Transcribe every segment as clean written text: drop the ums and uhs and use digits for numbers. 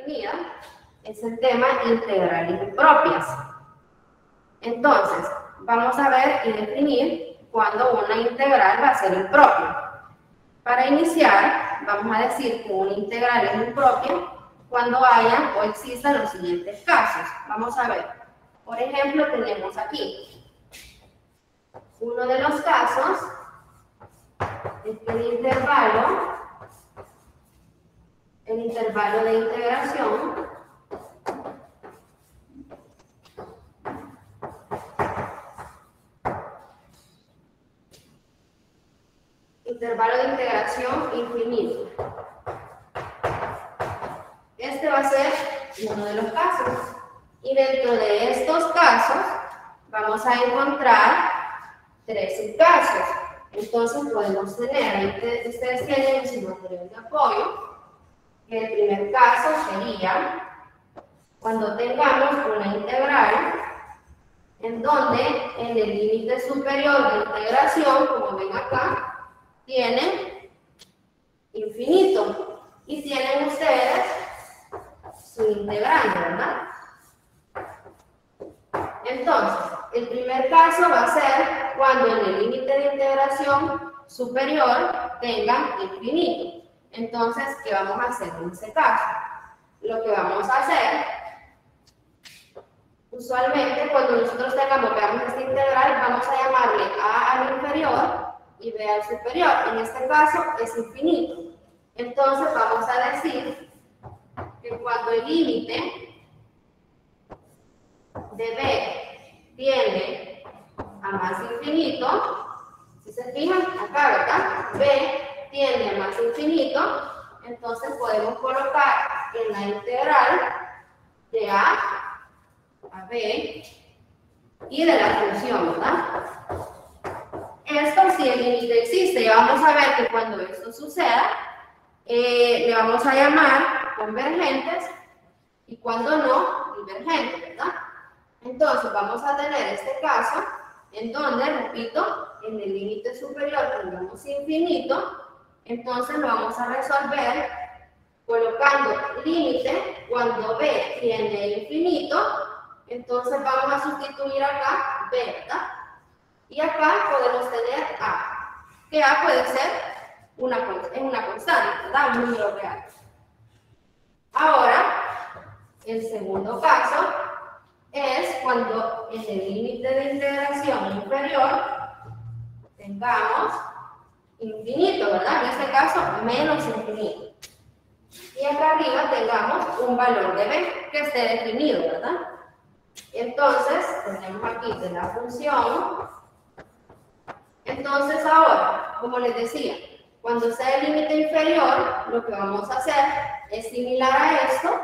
definida es el tema integrales impropias. Entonces, vamos a ver y definir cuándo una integral va a ser impropia. Para iniciar, vamos a decir que una integral es impropia cuando haya o existan los siguientes casos. Vamos a ver. Por ejemplo, tenemos aquí uno de los casos es que el intervalo de integración infinito. Este va a ser uno de los casos. Y dentro de estos casos vamos a encontrar 3 casos. Entonces podemos tener, ahí ustedes tienen en su material de apoyo, que el primer caso sería cuando tengamos una integral en donde en el límite superior de integración, como ven acá, tiene infinito. Y tienen ustedes su integrante, ¿verdad? Entonces, el primer caso va a ser cuando en el límite de integración superior tengan infinito. Entonces, ¿qué vamos a hacer en ese caso? Lo que vamos a hacer, usualmente cuando nosotros veamos esta integral, vamos a llamarle a al inferior y b al superior. En este caso es infinito. Entonces, vamos a decir que cuando el límite de b tiende a más infinito, si se fijan acá, ¿verdad? B tiende a más infinito, entonces podemos colocar en la integral de a b y de la función, ¿verdad? Esto si el límite existe, ya vamos a ver que cuando esto suceda, le vamos a llamar convergentes y cuando no, divergentes, ¿verdad? Entonces vamos a tener este caso en donde, repito, en el límite superior tengamos infinito, entonces lo vamos a resolver colocando límite cuando b tiende a infinito, entonces vamos a sustituir acá b, ¿verdad? Y acá podemos tener a, que a puede ser una constante, ¿verdad? Un número real. Ahora, el segundo caso es cuando en el límite de integración inferior tengamos infinito, ¿verdad? En este caso, menos infinito. Y acá arriba tengamos un valor de b que esté definido, ¿verdad? Entonces, tenemos aquí de la función. Entonces, ahora, como les decía, cuando sea el límite inferior, lo que vamos a hacer es similar a esto,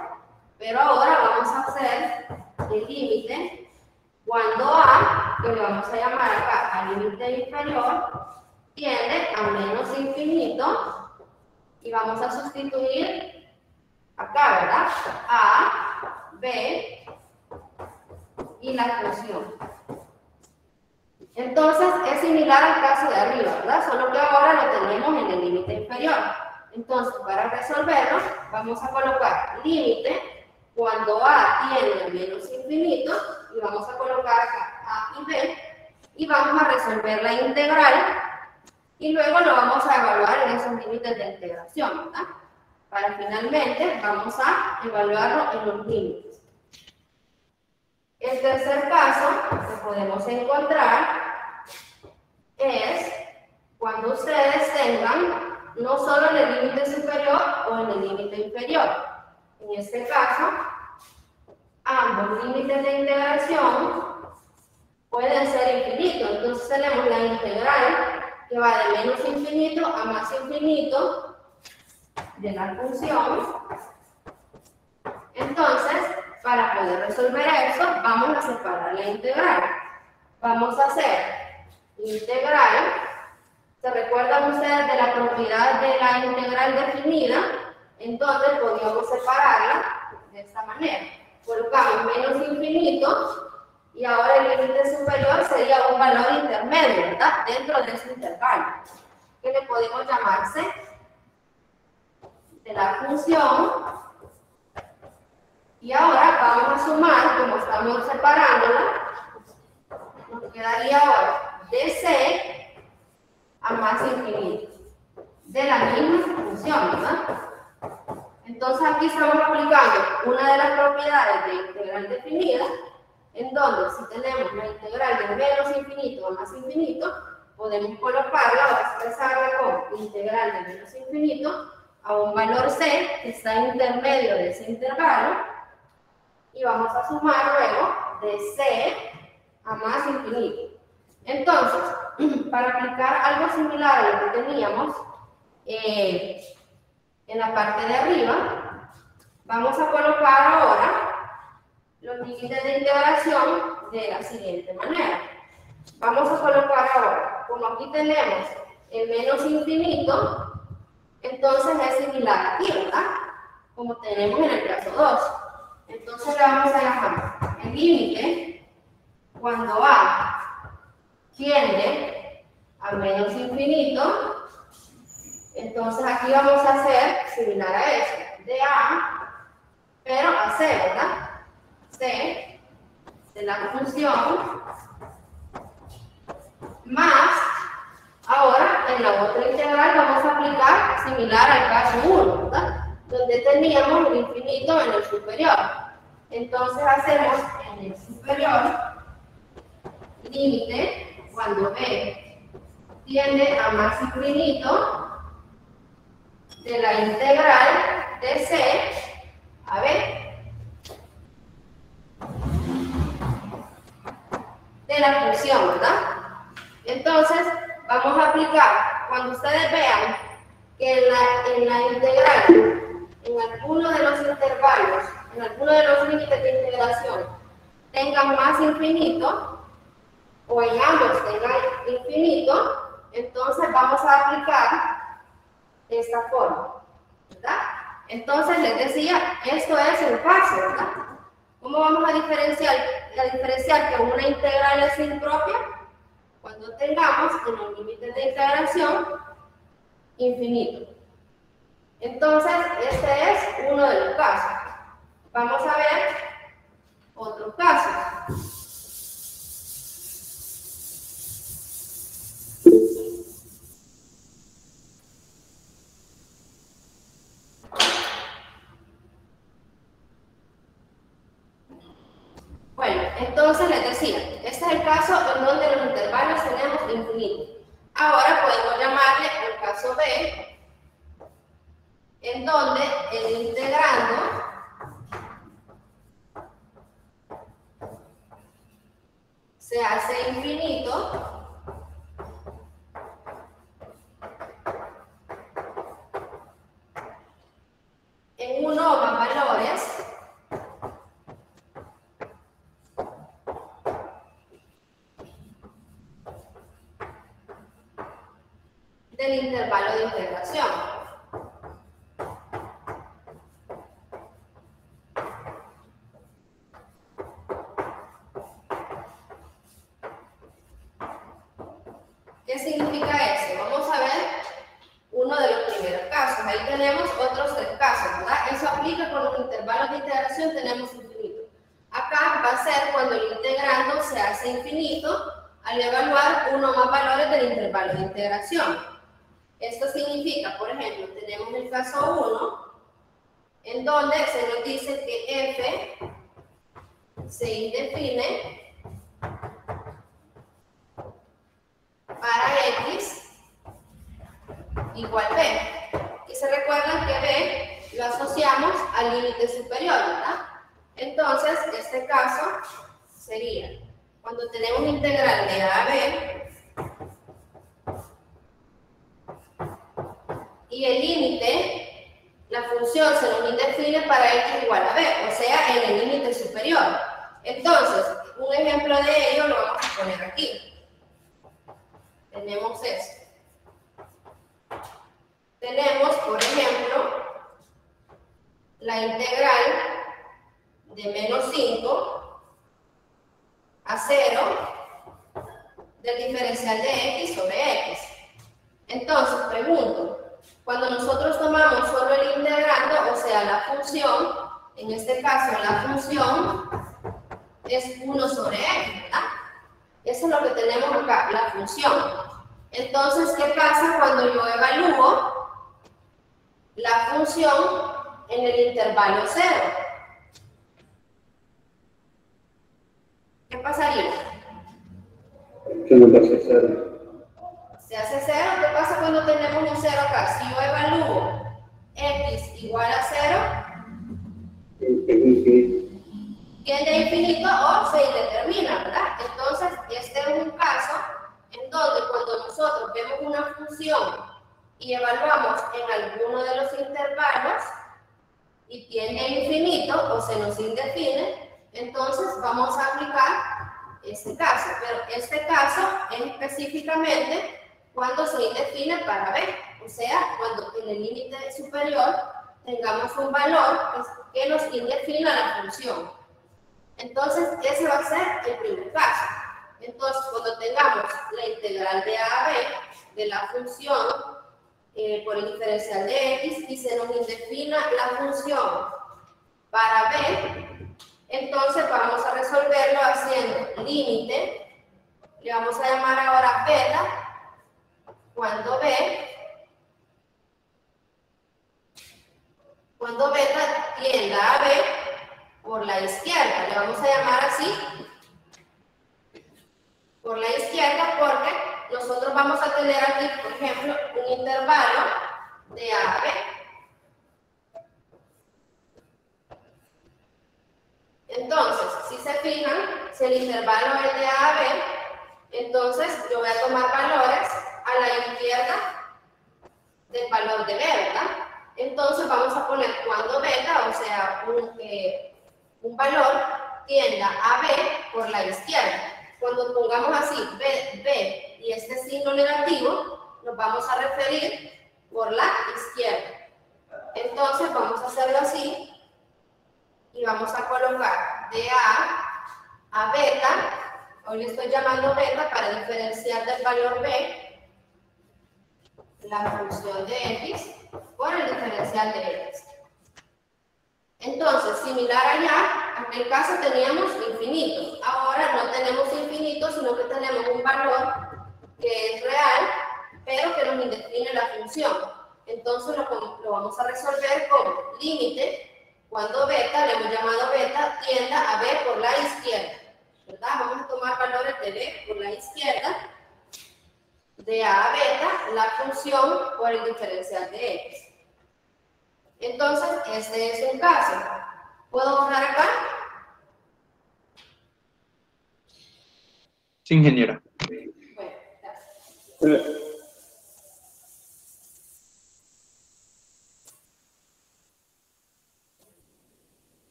pero ahora vamos a hacer el límite cuando a, que le vamos a llamar acá al límite inferior, tiende a menos infinito, y vamos a sustituir acá, ¿verdad? A, b y la función. Entonces es similar al caso de arriba, ¿verdad? Solo que ahora lo tenemos en el límite inferior. Entonces, para resolverlo, vamos a colocar límite cuando a tiende a menos infinito, y vamos a colocar acá a y b, y vamos a resolver la integral, y luego lo vamos a evaluar en esos límites de integración, ¿verdad? Para finalmente vamos a evaluarlo en los límites. El tercer caso que podemos encontrar es cuando ustedes tengan no solo en el límite superior o en el límite inferior. En este caso, ambos límites de integración pueden ser infinitos. Entonces tenemos la integral que va de menos infinito a más infinito de la función. Entonces, para poder resolver eso, vamos a separar la integral. Vamos a hacer integral. ¿Se recuerdan ustedes de la propiedad de la integral definida? Entonces podríamos separarla de esta manera. Colocamos menos infinito y ahora el límite superior sería un valor intermedio, ¿verdad? Dentro de ese intervalo, que le podemos llamarse de la función Y ahora vamos a sumar, como estamos separándola, nos quedaría ahora de c a más infinito, de la misma función, ¿verdad? Entonces aquí estamos aplicando una de las propiedades de integral definida, en donde si tenemos la integral de menos infinito a más infinito, podemos colocarla o expresarla como integral de menos infinito a un valor c que está intermedio de ese intervalo, y vamos a sumar luego de c a más infinito. Entonces, para aplicar algo similar a lo que teníamos en la parte de arriba, vamos a colocar ahora los límites de integración de la siguiente manera. Vamos a colocar ahora, como aquí tenemos el menos infinito, entonces es similar aquí, ¿verdad? Como tenemos en el caso 2. Entonces le vamos a llamar el límite cuando a tiende a menos infinito. Entonces aquí vamos a hacer similar a eso, de a, pero a c, ¿verdad? C de la función más, ahora en la otra integral vamos a aplicar similar al caso 1, ¿verdad? Donde teníamos el infinito en el superior. Entonces hacemos en el superior límite cuando b tiende a más infinito de la integral de c a b de la función, ¿verdad? Entonces vamos a aplicar, cuando ustedes vean que en la integral, en alguno de los intervalos, en alguno de los límites de integración tengan más infinito, o en ambos tengan infinito, entonces vamos a aplicar esta forma, ¿verdad? Entonces les decía, esto es el caso, ¿verdad? ¿Cómo vamos a diferenciar que una integral es impropia? Cuando tengamos en los límites de integración infinito. Entonces, este es uno de los casos. Vamos a ver otros casos. Bueno, entonces les decía, este es el caso en donde los intervalos tenemos infinito. Ahora podemos llamarle el caso B, en donde el integrando se hace infinito en uno o más valores del intervalo de integración. ¿Qué significa eso? Vamos a ver uno de los primeros casos. Ahí tenemos otros 3 casos, ¿verdad? Eso aplica con los intervalos de integración, tenemos infinito. Acá va a ser cuando el integrando se hace infinito al evaluar uno o más valores del intervalo de integración. Esto significa, por ejemplo, tenemos el caso 1, en donde se nos dice que f se indefine para x igual b. Y se recuerdan que b lo asociamos al límite superior, ¿verdad? Entonces, este caso sería cuando tenemos integral de a a b y el límite, la función se nos indefine para x igual a b, o sea, en el límite superior. Entonces, un ejemplo de ello lo vamos a poner aquí. Tenemos esto. Tenemos, por ejemplo, la integral de menos 5 a 0 del diferencial de x sobre x. Entonces, pregunto, cuando nosotros tomamos solo el integrando, o sea, la función, en este caso la función es 1 sobre x, ¿verdad? Eso es lo que tenemos acá, la función. Entonces, ¿qué pasa cuando yo evalúo la función en el intervalo 0? ¿Qué pasaría? Que no pasa 0. Se hace 0. ¿Qué pasa cuando tenemos un 0 acá? Si yo evalúo x igual a 0, Infinito. tiende a infinito o se indetermina, ¿verdad? Entonces, este es un caso en donde cuando nosotros vemos una función y evaluamos en alguno de los intervalos y tiende a infinito o se nos indefine, entonces vamos a aplicar este caso. Pero este caso es específicamente cuando se indefine para b, o sea, cuando en el límite superior tengamos un valor que nos indefina la función. Entonces, ese va a ser el primer caso. Entonces, cuando tengamos la integral de a a b de la función por el diferencial de x y se nos indefina la función para b, entonces vamos a resolverlo haciendo límite, le vamos a llamar ahora beta, cuando beta tienda a b por la izquierda, le vamos a llamar así, por la izquierda, porque nosotros vamos a tener aquí, por ejemplo, un intervalo de a a b. Entonces, si se fijan, si el intervalo es de a a b, entonces yo voy a tomar valores a la izquierda del valor de b, ¿verdad? Entonces vamos a poner cuando beta, o sea, un valor tienda a b por la izquierda. Cuando pongamos así b y este signo negativo, nos vamos a referir por la izquierda. Entonces vamos a hacerlo así y vamos a colocar de a beta, hoy le estoy llamando beta para diferenciar del valor b la función de x por el diferencial de x. Entonces, similar allá, en aquel caso teníamos infinito. Ahora no tenemos infinito, sino que tenemos un valor que es real, pero que nos indefine la función. Entonces lo vamos a resolver con límite, cuando beta, le hemos llamado beta, tienda a b por la izquierda, ¿verdad? Vamos a tomar valores de b por la izquierda, de a beta, la función por el diferencial de x. Entonces, este es un caso. ¿Puedo borrar acá? Sí, ingeniera. Bueno, gracias.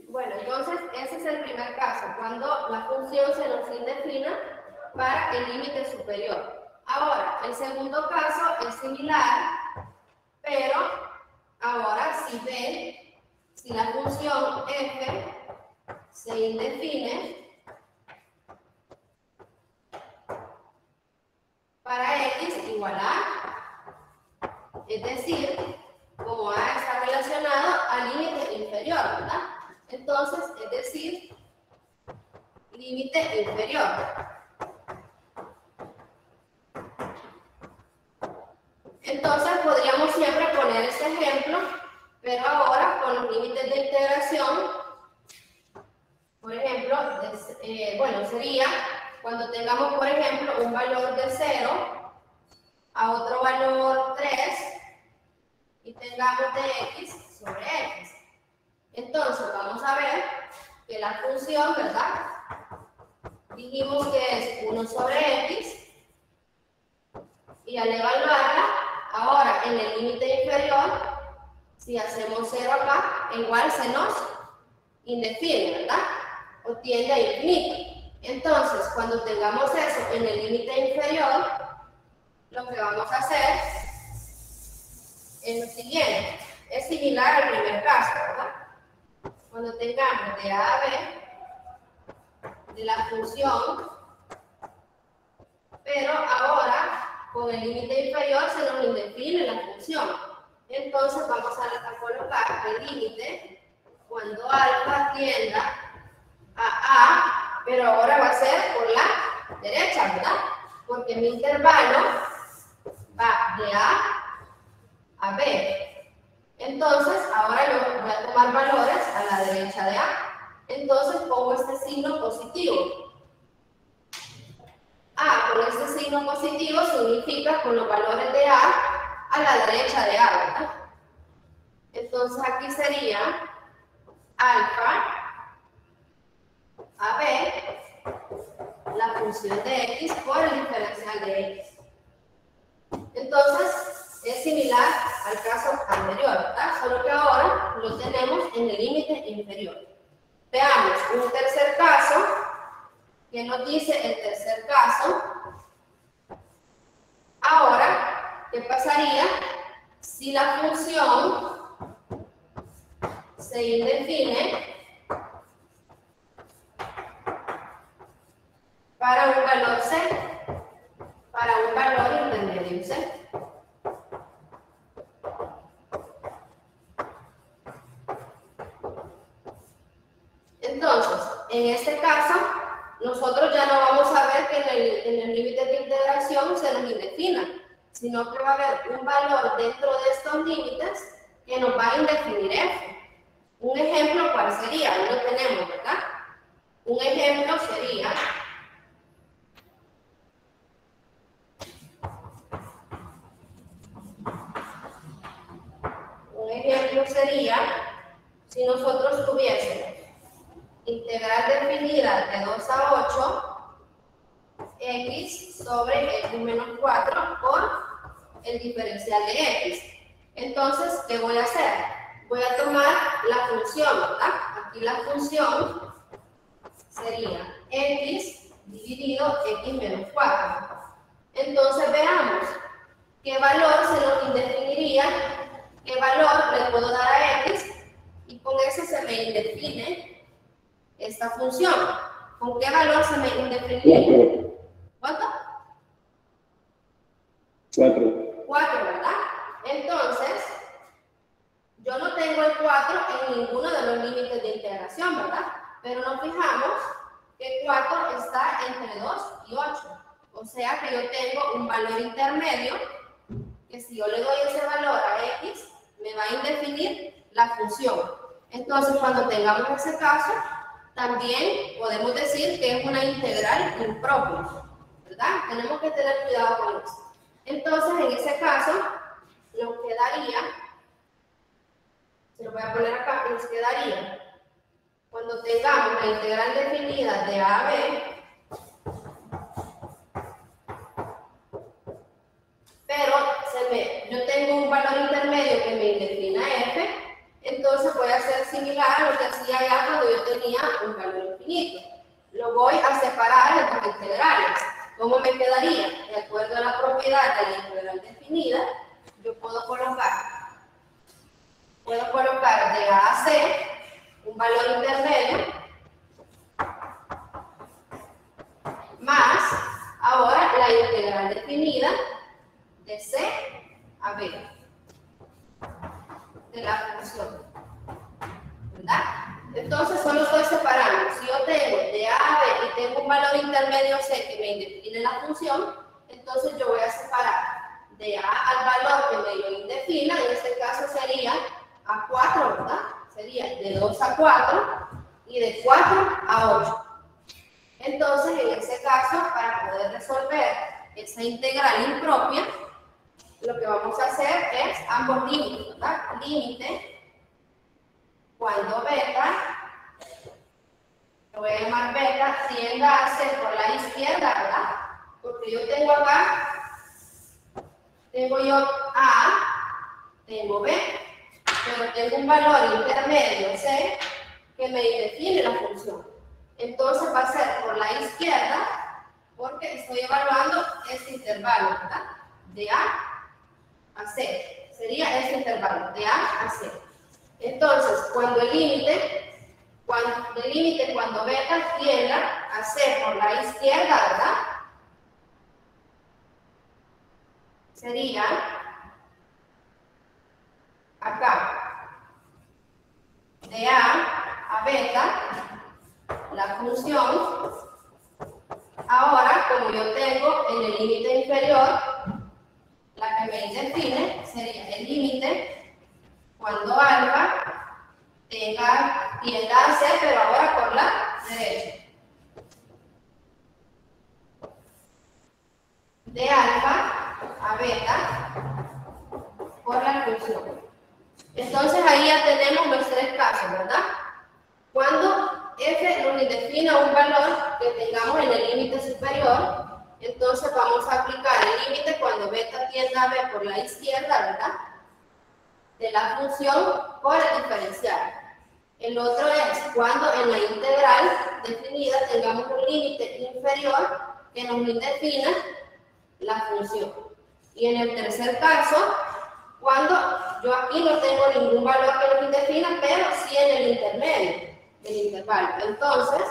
Bueno, entonces ese es el primer caso, cuando la función se nos indefina para el límite superior. Ahora, el segundo caso es similar, pero ahora si la función f se indefine para x igual a, es decir, como a está relacionado al límite inferior, ¿verdad? Entonces, es decir, límite inferior. Entonces, podríamos siempre poner este ejemplo, pero ahora con los límites de integración, por ejemplo, bueno, sería cuando tengamos, por ejemplo, un valor de 0 a otro valor 3 y tengamos de x sobre x. Entonces, vamos a ver que la función, ¿verdad? Dijimos que es 1 sobre x, y al evaluarla, ahora en el límite inferior, si hacemos 0 acá, igual se nos indefine, ¿verdad? O tiende a infinito. Entonces, cuando tengamos eso en el límite inferior, lo que vamos a hacer es lo siguiente. Es similar al primer caso, ¿verdad? Cuando tengamos de a a b de la función, pero ahora con el límite inferior se nos indefine la función. Entonces vamos a colocar el límite cuando alfa tienda a A, pero ahora va a ser por la derecha, ¿verdad? Porque mi intervalo va de A B. Entonces, ahora yo voy a tomar valores a la derecha de A. Entonces, pongo este signo positivo. A con este signo positivo significa con los valores de A la derecha de A, ¿verdad? Entonces, aquí sería alfa AB, la función de X por el diferencial de X. Entonces, es similar al caso anterior, ¿verdad? Solo que ahora lo tenemos en el límite inferior. Veamos un tercer caso. ¿Qué nos dice el tercer caso? Ahora, ¿qué pasaría si la función se indefine para un valor C, para un valor intermedio C? Entonces, en este caso, nosotros ya no vamos a ver que en el límite de integración se nos indefina, sino que va a haber un valor dentro de estos límites que nos va a indefinir f. Un ejemplo, ¿cuál sería? Ahí lo tenemos, ¿verdad? Un ejemplo sería si nosotros tuviésemos integral definida de 2 a 8, x sobre x menos 4 por el diferencial de x. Entonces, ¿qué voy a hacer? Voy a tomar la función, ¿verdad? Aquí la función sería x dividido x menos 4. Entonces, veamos qué valor se nos indefiniría, qué valor le puedo dar a x, y con eso se me indefine esta función. ¿Con qué valor se me indefiniría? 4. ¿Cuánto? 4. 4, ¿verdad? Entonces, yo no tengo el 4 en ninguno de los límites de integración, ¿verdad? Pero nos fijamos que 4 está entre 2 y 8. O sea que yo tengo un valor intermedio que si yo le doy ese valor a x, me va a indefinir la función. Entonces, cuando tengamos ese caso, también podemos decir que es una integral impropia, ¿verdad? Tenemos que tener cuidado con eso. Entonces, en ese caso, nos quedaría, se lo voy a poner acá, nos quedaría, cuando tengamos la integral definida de a a b, pero yo tengo un valor intermedio que me indefina f, entonces voy a hacer similar a lo que hacía ya cuando yo tenía un valor infinito. Lo voy a separar en dos integrales. ¿Cómo me quedaría? De acuerdo a la propiedad de la integral definida, yo puedo colocar de a a c un valor intermedio más ahora la integral definida de c a b de la función, ¿verdad? Entonces solo estoy separando. Si yo tengo de a a b y tengo un valor intermedio c que me indefine la función, entonces yo voy a separar de a al valor que me lo indefina, en este caso sería a 4, ¿verdad? Sería de 2 a 4 y de 4 a 8. Entonces, en ese caso, para poder resolver esa integral impropia, lo que vamos a hacer es ambos límites, ¿verdad? Límite cuando beta, lo voy a llamar beta, tienda a ser por la izquierda, ¿verdad? Porque yo tengo acá, tengo yo A, tengo B, pero tengo un valor intermedio C que me define la función. Entonces va a ser por la izquierda, porque estoy evaluando este intervalo, ¿verdad? De A a C. Sería este intervalo, de A a C. Entonces, cuando el límite, cuando beta tienda a C por la izquierda, ¿verdad? sería acá, de a beta, la función. Ahora, como yo tengo en el límite inferior, la que me define sería el límite cuando alfa tienda a C, pero ahora por la derecha. De alfa a beta por la función. Entonces ahí ya tenemos los tres casos, ¿verdad? Cuando f nos defina un valor que tengamos en el límite superior, entonces vamos a aplicar el límite cuando beta tienda a b por la izquierda, ¿verdad? De la función por el diferencial. El otro es cuando en la integral definida tengamos un límite inferior que nos defina la función. Y en el tercer caso, cuando yo aquí no tengo ningún valor que nos defina, pero sí en el intermedio del intervalo. Entonces,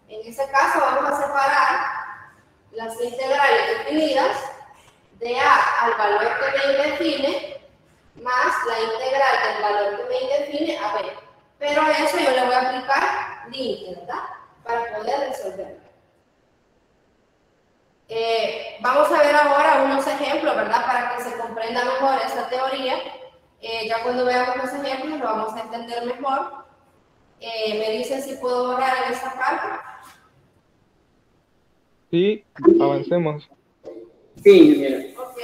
en ese caso vamos a separar las integrales definidas de a al valor que me define más la integral del valor que me define a b. Pero a eso yo le voy a aplicar límite, ¿verdad? Para poder resolverlo. Vamos a ver ahora unos ejemplos, ¿verdad? Para que se comprenda mejor esta teoría. Ya cuando veamos los ejemplos lo vamos a entender mejor. Me dicen si puedo borrar en esta parte. Sí, avancemos. Sí, mira. Ok.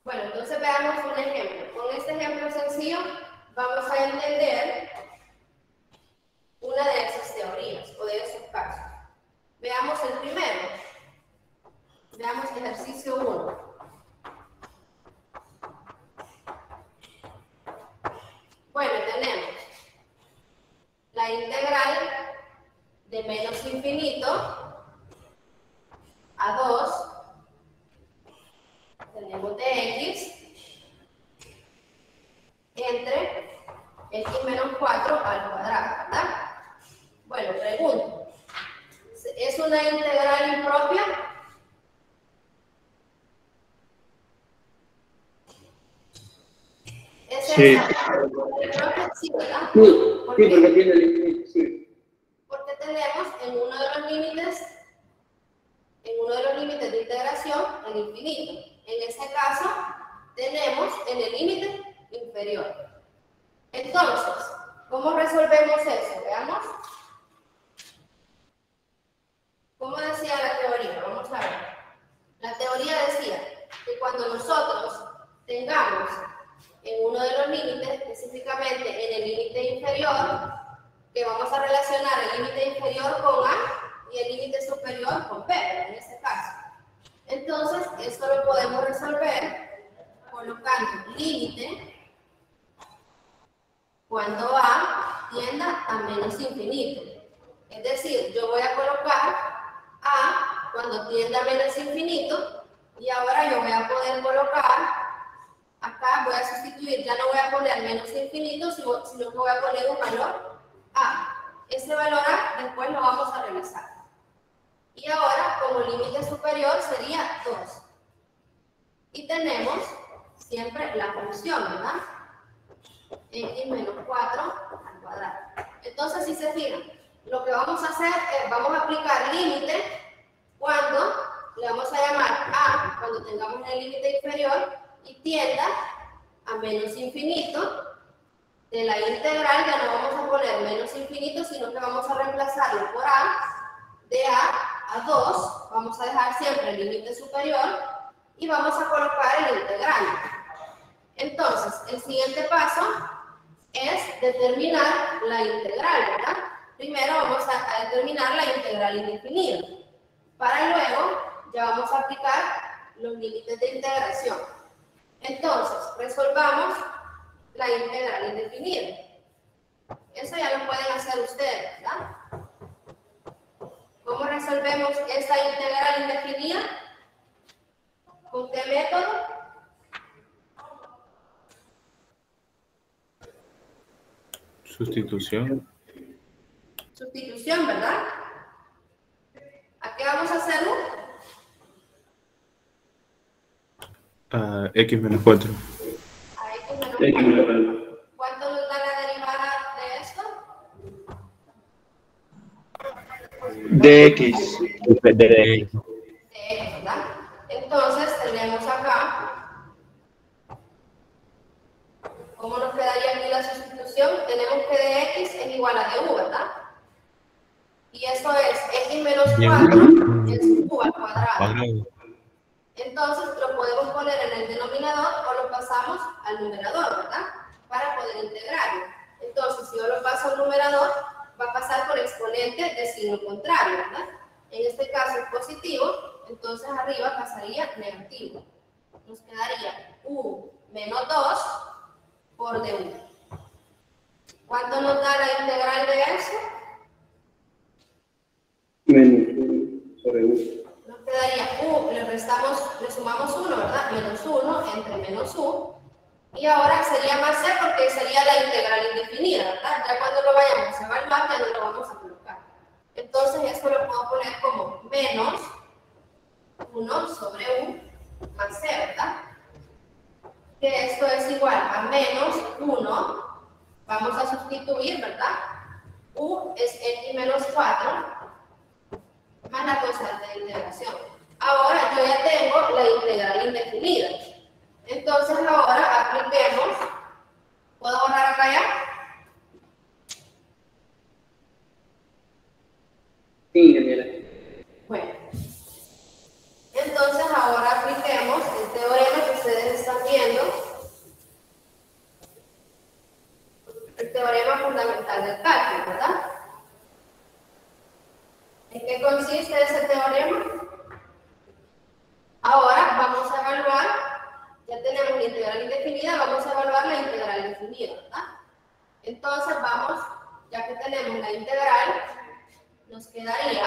Bueno, entonces veamos un ejemplo. Con este ejemplo sencillo vamos a entender una de esas teorías o de esos casos. Veamos el primero. Veamos ejercicio 1. Bueno, tenemos la integral de menos infinito a 2. Tenemos de x entre x menos 4 al cuadrado, ¿verdad? Bueno, pregunto. ¿Es una integral impropia? ¿Es Sí. esa? Impropia, sí, ¿verdad? Sí, sí, porque tiene el límite, sí. Porque tenemos en uno de los límites de integración el infinito. En ese caso, tenemos en el límite inferior. Entonces, ¿cómo resolvemos eso? Veamos. ¿Cómo decía la teoría? Vamos a ver. La teoría decía que cuando nosotros tengamos en uno de los límites, específicamente en el límite inferior, que vamos a relacionar el límite inferior con A y el límite superior con B, en este caso. Entonces, esto lo podemos resolver colocando límite cuando A tienda a menos infinito. Es decir, yo voy a colocar A cuando tienda a menos infinito y ahora yo voy a poder colocar, acá voy a sustituir, ya no voy a poner menos infinito, sino que voy a poner un valor A. Ese valor A después lo vamos a revisar. Y ahora, como límite superior, sería 2. Y tenemos siempre la función, ¿verdad? X menos 4 al cuadrado. Entonces, si se fijan, lo que vamos a hacer es, vamos a aplicar límite cuando le vamos a llamar A, cuando tengamos el límite inferior, y tienda a menos infinito. De la integral ya no vamos a poner menos infinito, sino que vamos a reemplazarlo por A. De A 2, vamos a dejar siempre el límite superior y vamos a colocar el integral. Entonces, el siguiente paso es determinar la integral, ¿verdad? Primero vamos a determinar la integral indefinida. Para luego, ya vamos a aplicar los límites de integración. Entonces, resolvamos la integral indefinida. Eso ya lo pueden hacer ustedes, ¿verdad? ¿Cómo resolvemos esta integral indefinida? ¿Con qué método? Sustitución. Sustitución, ¿verdad? ¿A qué vamos a hacerlo? X menos 4. A x menos X 4. menos 4. ¿Cuánto nos da la derivada de esto? De X. De x, ¿verdad? Entonces tenemos acá, ¿cómo nos quedaría aquí la sustitución? Tenemos que de x es igual a de u, ¿verdad? Y eso es x menos 4 es u al cuadrado. Entonces lo podemos poner en el denominador o lo pasamos al numerador, ¿verdad? Para poder integrarlo. Entonces, si yo lo paso al numerador, va a pasar por exponente de signo contrario, ¿verdad? En este caso es positivo, entonces arriba pasaría negativo. Nos quedaría u menos 2 por du. ¿Cuánto nos da la integral de eso? Menos 1 sobre 1. Nos quedaría u, le sumamos 1, ¿verdad? Menos 1 entre menos u. Y ahora sería más c porque sería la integral indefinida, ¿verdad? Ya cuando lo vayamos a evaluar ya no lo vamos a colocar. Entonces esto lo puedo poner como menos 1 sobre u más c, ¿verdad? Que esto es igual a menos 1. Vamos a sustituir, ¿verdad? U es x menos 4 más la constante de integración. Ahora yo ya tengo la integral indefinida. Entonces ahora apliquemos. ¿Puedo borrar acá ya? Sí, ingeniera. Bueno. Entonces ahora apliquemos el teorema que ustedes están viendo. El teorema fundamental del cálculo, ¿verdad? ¿En qué consiste ese teorema? Ahora vamos a evaluar, ya tenemos la integral indefinida, vamos a evaluar la integral definida, ¿verdad? Entonces vamos, ya que tenemos la integral, nos quedaría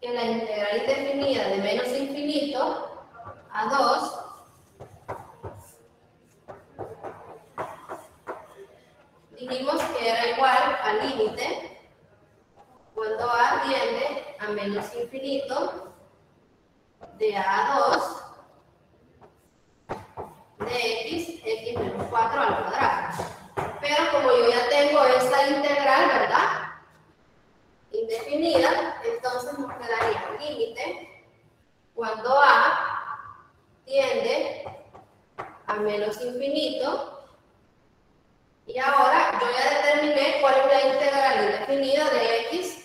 que la integral indefinida de menos infinito a 2 dijimos que era igual al límite cuando a tiende a menos infinito de a 2 de x menos 4 al cuadrado. Pero como yo ya tengo esta integral, ¿verdad? Indefinida, entonces nos quedaría límite cuando a tiende a menos infinito. Y ahora yo ya determiné cuál es la integral indefinida de x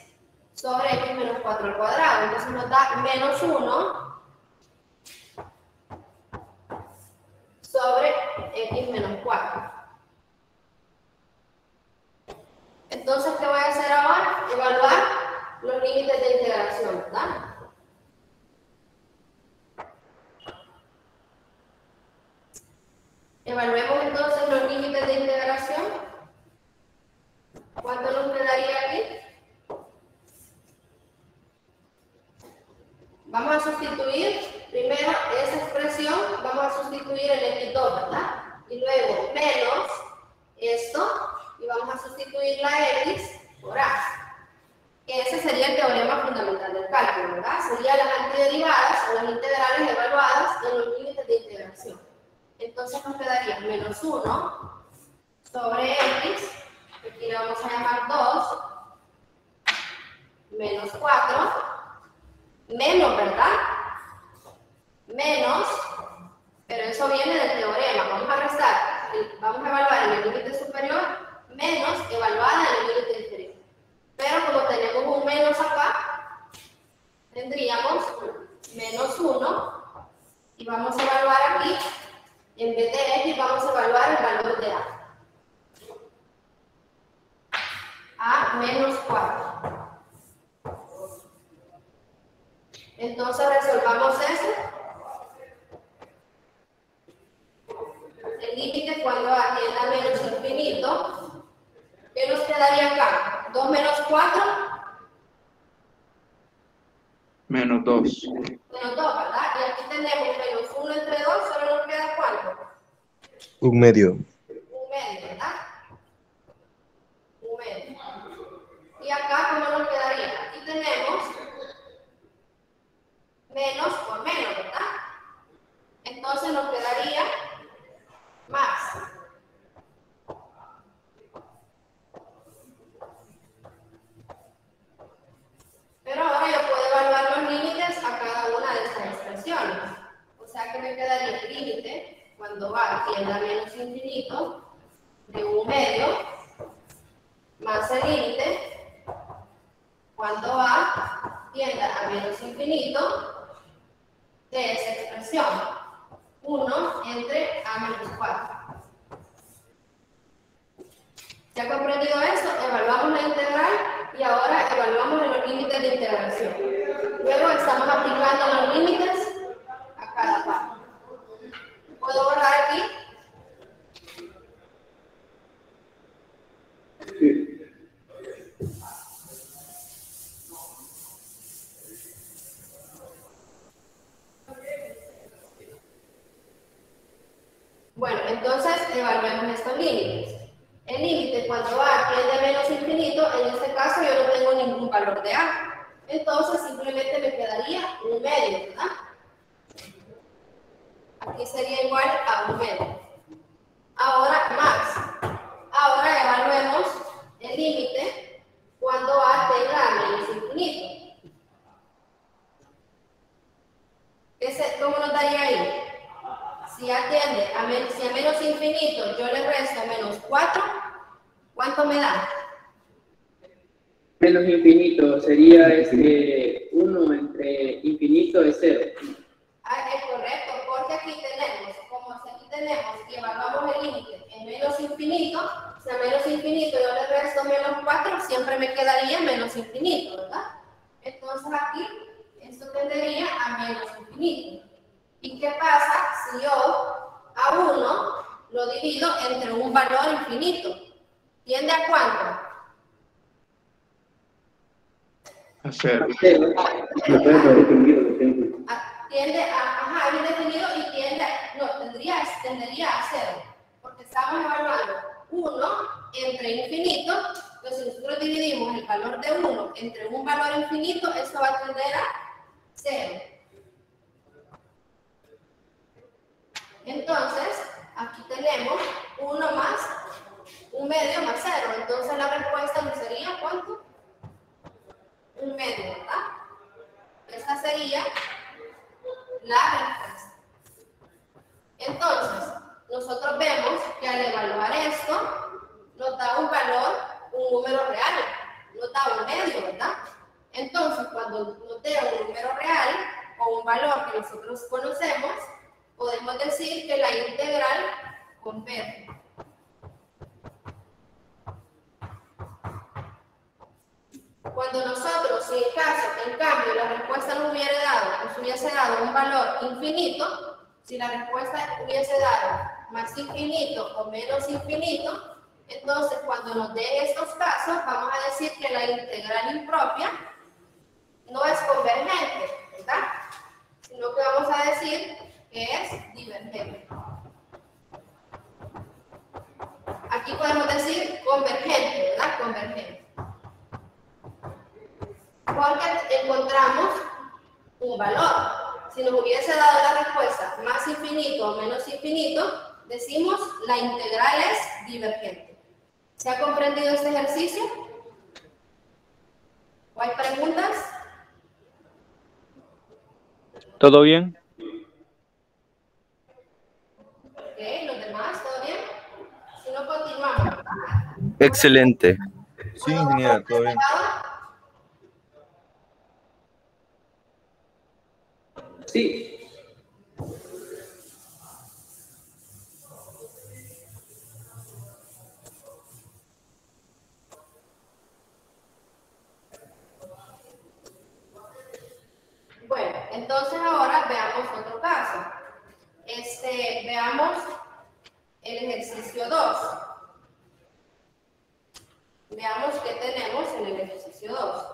sobre x menos 4 al cuadrado. Entonces nos da menos 1 sobre x menos 4. Entonces, ¿qué voy a hacer ahora? Evaluar los límites de integración, ¿verdad? Evaluemos entonces los límites de integración. ¿Cuánto nos quedaría aquí? Vamos a sustituir, primero esa expresión, vamos a sustituir el x2, ¿verdad? Y luego menos esto, y vamos a sustituir la x por a. Ese sería el teorema fundamental del cálculo, ¿verdad? Serían las antiderivadas o las integrales evaluadas en los límites de integración. Entonces nos quedaría menos 1 sobre x, que aquí le vamos a llamar 2, menos 4, menos, ¿verdad? Menos, pero eso viene del teorema. Vamos a restar, vamos a evaluar en el límite superior, menos evaluada en el límite inferior. Pero como tenemos un menos acá, tendríamos menos 1 y vamos a evaluar aquí, en vez de x vamos a evaluar el valor de a menos 4. Entonces resolvamos eso. El límite cuando atienda a menos infinito. ¿Qué nos quedaría acá? 2 menos 4. Menos 2. Menos 2, ¿verdad? Y aquí tenemos menos 1 entre 2, solo nos queda ¿cuánto? Un medio. Un medio. entonces nos quedaría más. Pero ahora yo puedo evaluar los límites a cada una de estas expresiones. O sea que me quedaría el límite cuando va tiende a menos infinito de 1/2 más el límite cuando va tiende a menos infinito de esa expresión. 1 entre a menos 4. ¿Se ha comprendido eso? Evaluamos la integral y ahora evaluamos los límites de integración. Luego estamos aplicando los límites a cada parte. ¿Puedo borrar aquí? Sí. Bueno, entonces evaluemos estos límites. El límite cuando a tiende a menos infinito, en este caso yo no tengo ningún valor de a. Entonces simplemente me quedaría 1/2, ¿verdad? Aquí sería igual a 1/2. Ahora más. Ahora evaluemos el límite cuando a tenga a menos infinito. ¿Cómo nos daría ahí? Si a tiende a menos infinito, yo le resto menos 4, ¿cuánto me da? Menos infinito sería 1 entre infinito es 0. Ah, es correcto, porque aquí tenemos, como aquí tenemos y evaluamos el límite en menos infinito, si a menos infinito yo le resto menos 4, siempre me quedaría menos infinito, ¿verdad? Entonces aquí, esto tendería a menos infinito. ¿Y qué pasa si yo a 1 lo divido entre un valor infinito? ¿Tiende a cuánto? A 0. No puede ser definido, lo tengo. Tiende a, es indefinido y tendería a 0, porque estamos evaluando 1 entre infinito, entonces si nosotros dividimos el valor de 1 entre un valor infinito, eso va a tender a 0. Entonces, aquí tenemos 1 más 1/2 más 0, entonces la respuesta nos sería ¿cuánto? 1/2, ¿verdad? Esta sería la respuesta. Entonces, nosotros vemos que al evaluar esto, nos da un valor, un número real, nos da 1/2, ¿verdad? Entonces, cuando nos dé un número real o un valor que nosotros conocemos, podemos decir que la integral converge. Cuando nosotros, si en cambio, la respuesta nos hubiese dado un valor infinito, si la respuesta hubiese dado más infinito o menos infinito, entonces cuando nos den estos casos, vamos a decir que la integral impropia no es convergente, ¿verdad? Sino que vamos a decir que es divergente. Aquí podemos decir convergente, ¿verdad? Convergente. Porque encontramos un valor. Si nos hubiese dado la respuesta más infinito o menos infinito, decimos la integral es divergente. ¿Se ha comprendido este ejercicio? ¿O hay preguntas? ¿Todo bien? Ok, ¿los demás? ¿Todo bien? Si no, continuamos. Excelente. Sí, ingeniera, todo bien. Sí. Bueno, entonces ahora veamos otro caso. Veamos el ejercicio 2. Veamos qué tenemos en el ejercicio 2.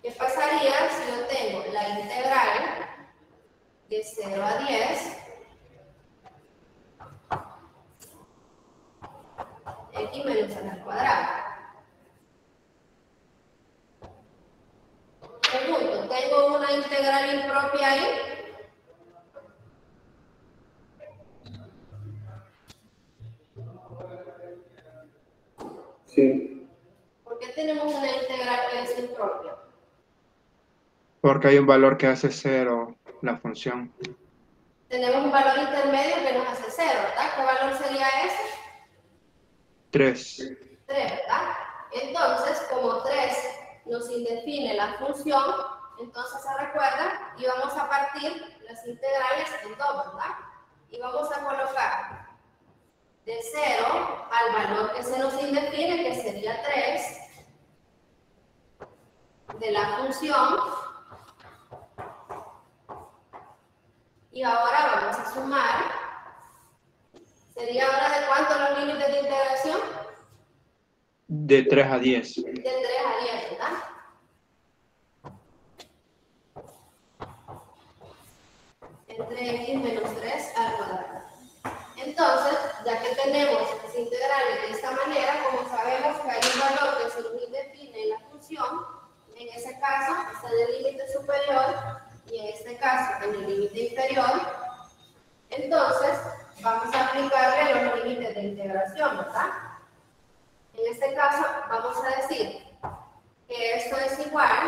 ¿Qué pasaría si yo tengo la integral de 0 a 10 x menos n al cuadrado? tengo una integral impropia ahí. Sí. ¿Por qué tenemos una integral que es impropia? Porque hay un valor que hace cero la función. Tenemos un valor intermedio que nos hace 0, ¿verdad? ¿Qué valor sería ese? 3. 3, ¿verdad? Entonces, como 3 nos indefine la función, entonces se recuerda y vamos a partir las integrales en 2, ¿verdad? Y vamos a colocar de 0 al valor que se nos indefine, que sería 3, de la función. Y ahora vamos a sumar. ¿Sería ahora de cuánto los límites de integración? De 3 a 10. De 3 a 10, ¿verdad? Entre x menos 3 al cuadrado. Entonces, ya que tenemos las integrales de esta manera, como sabemos que hay un valor que se nos indefine en la función, en ese caso está en el límite superior y en este caso en el límite inferior, entonces vamos a aplicarle los límites de integración, ¿verdad? En este caso vamos a decir que esto es igual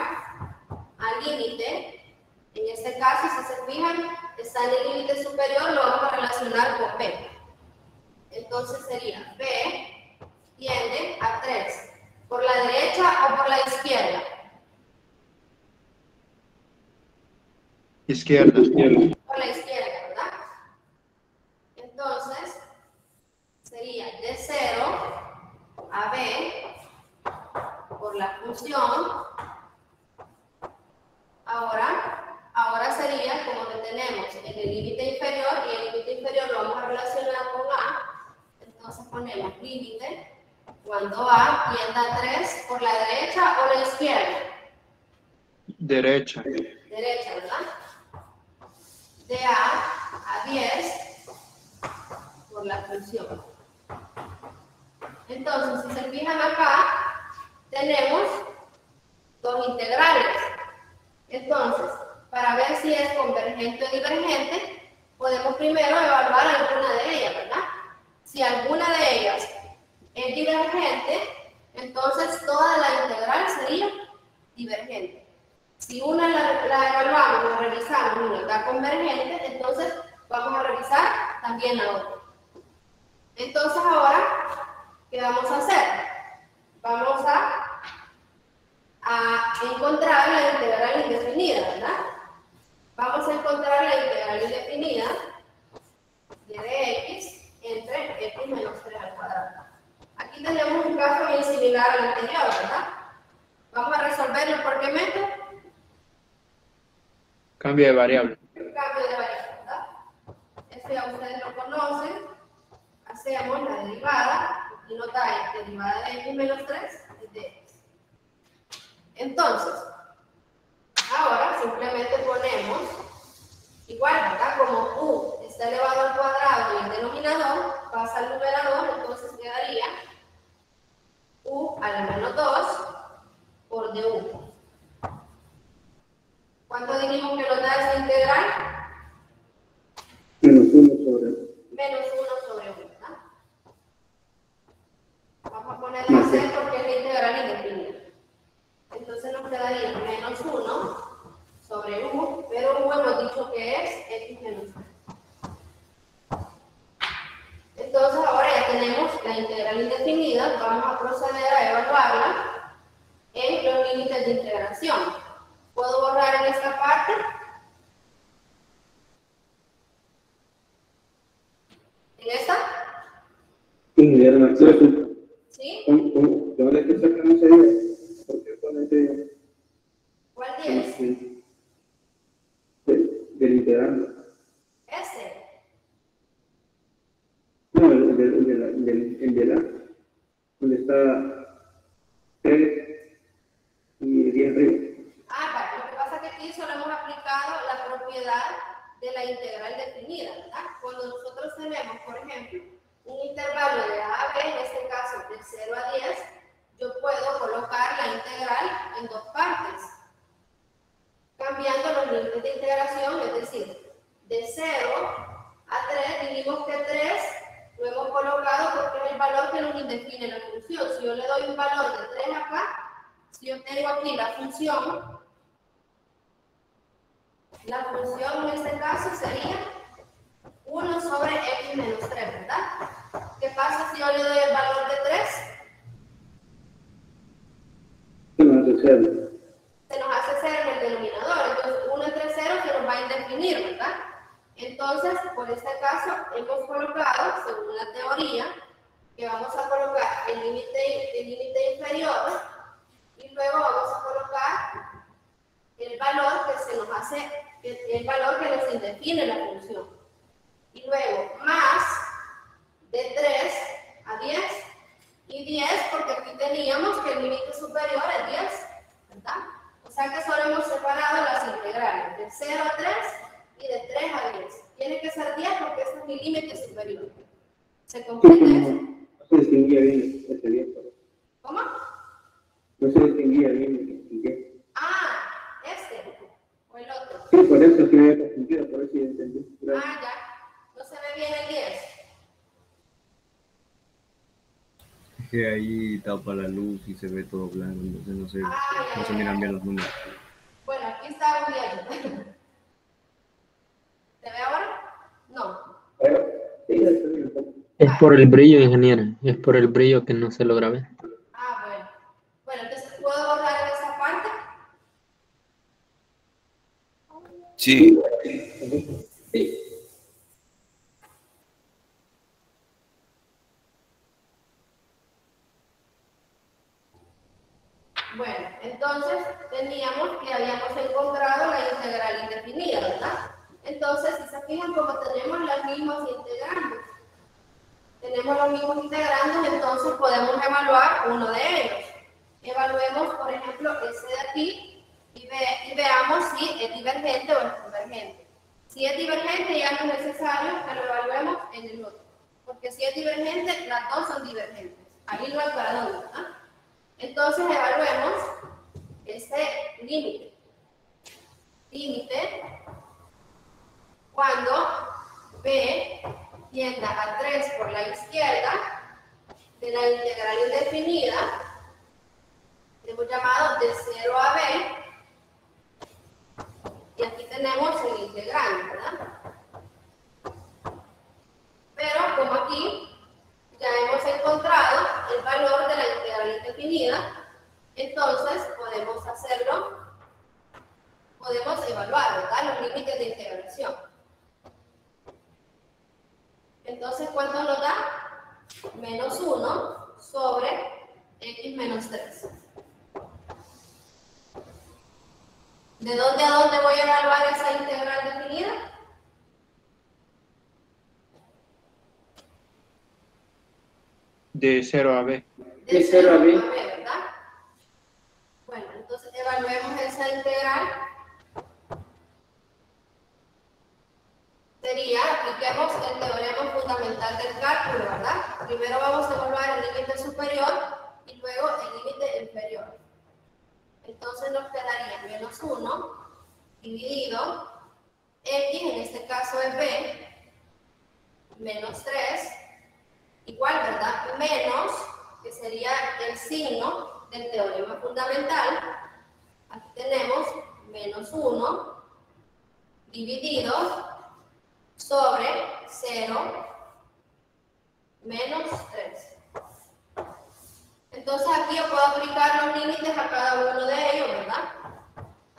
al límite. En este caso, si se fijan, está en el límite superior, lo vamos a relacionar con b. Entonces sería b tiende a 3. ¿Por la derecha o por la izquierda? Izquierda. Por la izquierda, ¿verdad? Entonces, sería de 0 a b por la función. Ahora sería como que tenemos en el límite inferior y el límite inferior lo vamos a relacionar con a. Entonces ponemos límite cuando a tiende a 3 por la derecha o la izquierda. Derecha. Derecha, ¿verdad? De a 10 por la función. Entonces, si se fijan acá, tenemos dos integrales. Entonces, para ver si es convergente o divergente, podemos primero evaluar alguna de ellas, ¿verdad? Si alguna de ellas es divergente, entonces toda la integral sería divergente. Si una la evaluamos, la revisamos y no está convergente, entonces vamos a revisar también la otra. Entonces ahora, ¿qué vamos a hacer? Vamos a encontrar la integral indefinida, ¿verdad? Vamos a encontrar la integral indefinida de x entre x menos 3 al cuadrado. Aquí tenemos un caso bien similar al anterior, ¿verdad? Vamos a resolverlo por qué método. Cambio de variable. Cambio de variable, ¿verdad? Este ya ustedes lo conocen. Hacemos la derivada y nota derivada de x menos 3 es de x. Entonces, ahora simplemente ponemos igual, ¿verdad? Como u está elevado al cuadrado y el denominador pasa al numerador, entonces quedaría u a la menos 2 por du. ¿Cuánto dijimos que nos da esa integral? Menos 1 sobre. Menos 1 sobre 1, ¿verdad? Vamos a ponerle a c porque es la integral indefinida. Entonces nos quedaría menos 1 sobre u, pero u hemos dicho que es x menos 1. Entonces ahora ya tenemos la integral indefinida, vamos a proceder a evaluarla en los límites de integración. ¿Puedo borrar en esta parte? ¿En esta? ¿Sí? ¿Dónde es que sacamos ese 10? ¿Por qué ponete ¿Cuál 10? del integral? Este. No, el de la, donde está 3 y 10 arriba. Vale, lo que pasa es que aquí solo hemos aplicado la propiedad de la integral definida, ¿verdad? Cuando nosotros tenemos, por ejemplo, un intervalo de a a b, en este caso de 0 a 10, yo puedo colocar la integral en dos partes. cambiando los límites de integración, es decir, de 0 a 3, dijimos que 3 lo hemos colocado porque es el valor que nos define la función. Si yo le doy un valor de 3 acá, si yo tengo aquí la función en este caso sería 1 sobre x menos 3, ¿verdad? ¿Qué pasa si yo le doy el valor de 3? Se nos hace 0 en el denominador, entonces 1 entre 0 se nos va a indefinir, ¿verdad? Entonces, por este caso, hemos colocado, según la teoría, que vamos a colocar el límite inferior y luego vamos a colocar el valor que se nos hace, el valor que nos indefine la función. Y luego, más de 3 a 10 y 10, porque aquí teníamos que el límite superior es 10, ¿verdad? O sea que solo hemos separado las integrales de 0 a 3 y de 3 a 10. Tiene que ser 10 porque este es mi límite superior. ¿Se comprende eso? No se distinguía bien ese 10. ¿Cómo? No se distinguía bien el 10. Ah, este o el otro. Sí, por eso que me había confundido, por eso ya entendí. Ah, ya. No se ve bien el 10. Que ahí tapa la luz y se ve todo blanco, entonces no se miran bien los números. Bueno, aquí está bien. ¿Se ve ahora? No. Pero, sí, ya está bien. Es por el brillo, ingeniero. Es por el brillo que no se logra ver. Ah, bueno. Bueno, entonces, ¿puedo borrar esa parte? Sí. Sí. Bueno, entonces teníamos que habíamos encontrado la integral indefinida, ¿verdad? Entonces, si se fijan, como tenemos los mismos integrandos, entonces podemos evaluar uno de ellos. Evaluemos, por ejemplo, ese de aquí y veamos si es divergente o es convergente. Si es divergente, ya no es necesario que lo evaluemos en el otro, porque si es divergente, las dos son divergentes. Ahí no hay para dónde, ¿verdad? Entonces evaluemos este límite. Límite cuando b tienda a 3 por la izquierda de la integral indefinida, hemos llamado de 0 a b, y aquí tenemos el integral, ¿verdad? Pero como aquí ya hemos encontrado el valor de la integral indefinida, entonces podemos hacerlo, podemos evaluar, ¿verdad?, los límites de integración. Entonces, ¿cuánto nos da? Menos 1 sobre x menos 3. ¿De dónde a dónde voy a evaluar esa integral definida? De 0 a b. De 0 a b, ¿verdad? Bueno, entonces evaluemos esa integral. Sería, apliquemos el teorema fundamental del cálculo, ¿verdad? Primero vamos a evaluar el límite superior y luego el límite inferior. Entonces nos quedaría menos 1 dividido x, en este caso es b, menos 3, igual, ¿verdad? Menos, que sería el signo del teorema fundamental. Aquí tenemos menos 1 dividido sobre 0 menos 3. Entonces aquí yo puedo aplicar los límites a cada uno de ellos, ¿verdad?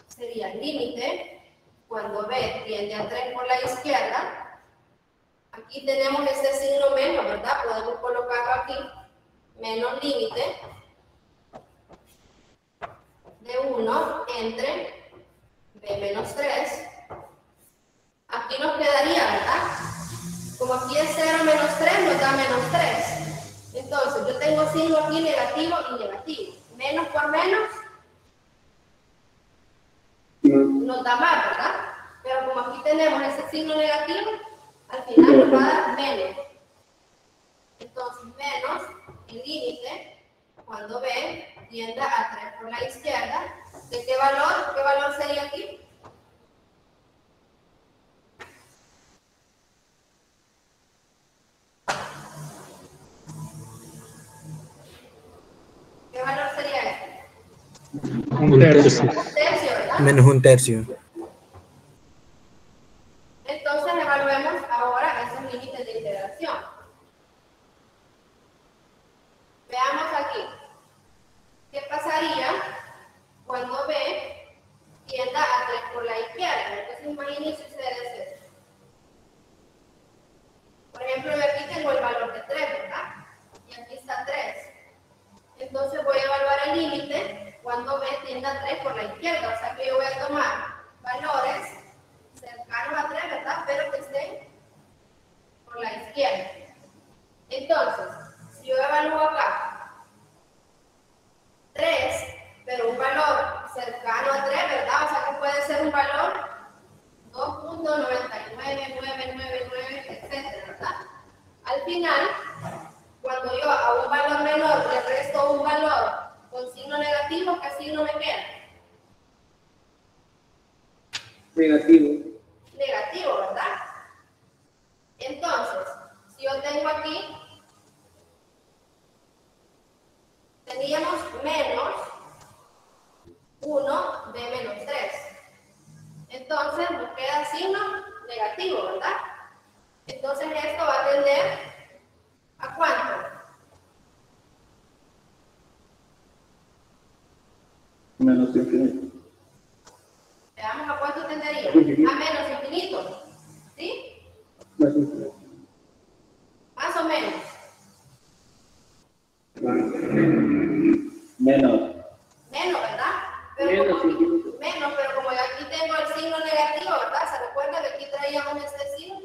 Sería el límite cuando b tiende a 3 por la izquierda. Aquí tenemos este signo menos, ¿verdad? Podemos colocarlo aquí. Menos límite de 1 entre b menos 3. Aquí nos quedaría, ¿verdad? Como aquí es 0 menos 3, nos da menos 3. Entonces, yo tengo signo aquí negativo y negativo. Menos por menos nos da más, ¿verdad? Pero como aquí tenemos ese signo negativo, al final nos va a dar menos. Entonces, menos el límite, cuando b tienda a 3 por la izquierda, ¿de qué valor? ¿Qué valor sería aquí? Un tercio. Un tercio, ¿verdad? Menos un tercio. Entonces evaluemos ahora esos límites de integración. Veamos aquí. ¿Qué pasaría cuando B tienda a 3 por la izquierda? Entonces imagínense ustedes esto. Por ejemplo, yo aquí tengo el valor de 3, ¿verdad? Y aquí está 3. Entonces voy a evaluar el límite cuando B tienda a 3 por la izquierda. O sea que yo voy a tomar valores cercanos a 3, ¿verdad? Pero que estén por la izquierda. Entonces, si yo evalúo acá 3, pero un valor cercano a 3, ¿verdad? O sea que puede ser un valor 2.99999, etcétera, ¿verdad? Al final, cuando yo a un valor menor le resto un valor con signo negativo, ¿qué signo me queda? Negativo. Negativo, ¿verdad? Entonces, si yo tengo aquí, teníamos menos 1 de menos 3. Entonces, nos queda signo negativo, ¿verdad? Entonces, esto va a tender ¿a cuánto? Menos infinito. Veamos a cuánto tendería. A menos infinito. ¿Sí? Más infinito. Más o menos. Menos. Menos, ¿verdad? Pero Menos como, infinito. menos, pero como yo aquí tengo el signo negativo, ¿verdad? ¿Se recuerda que aquí traíamos este signo?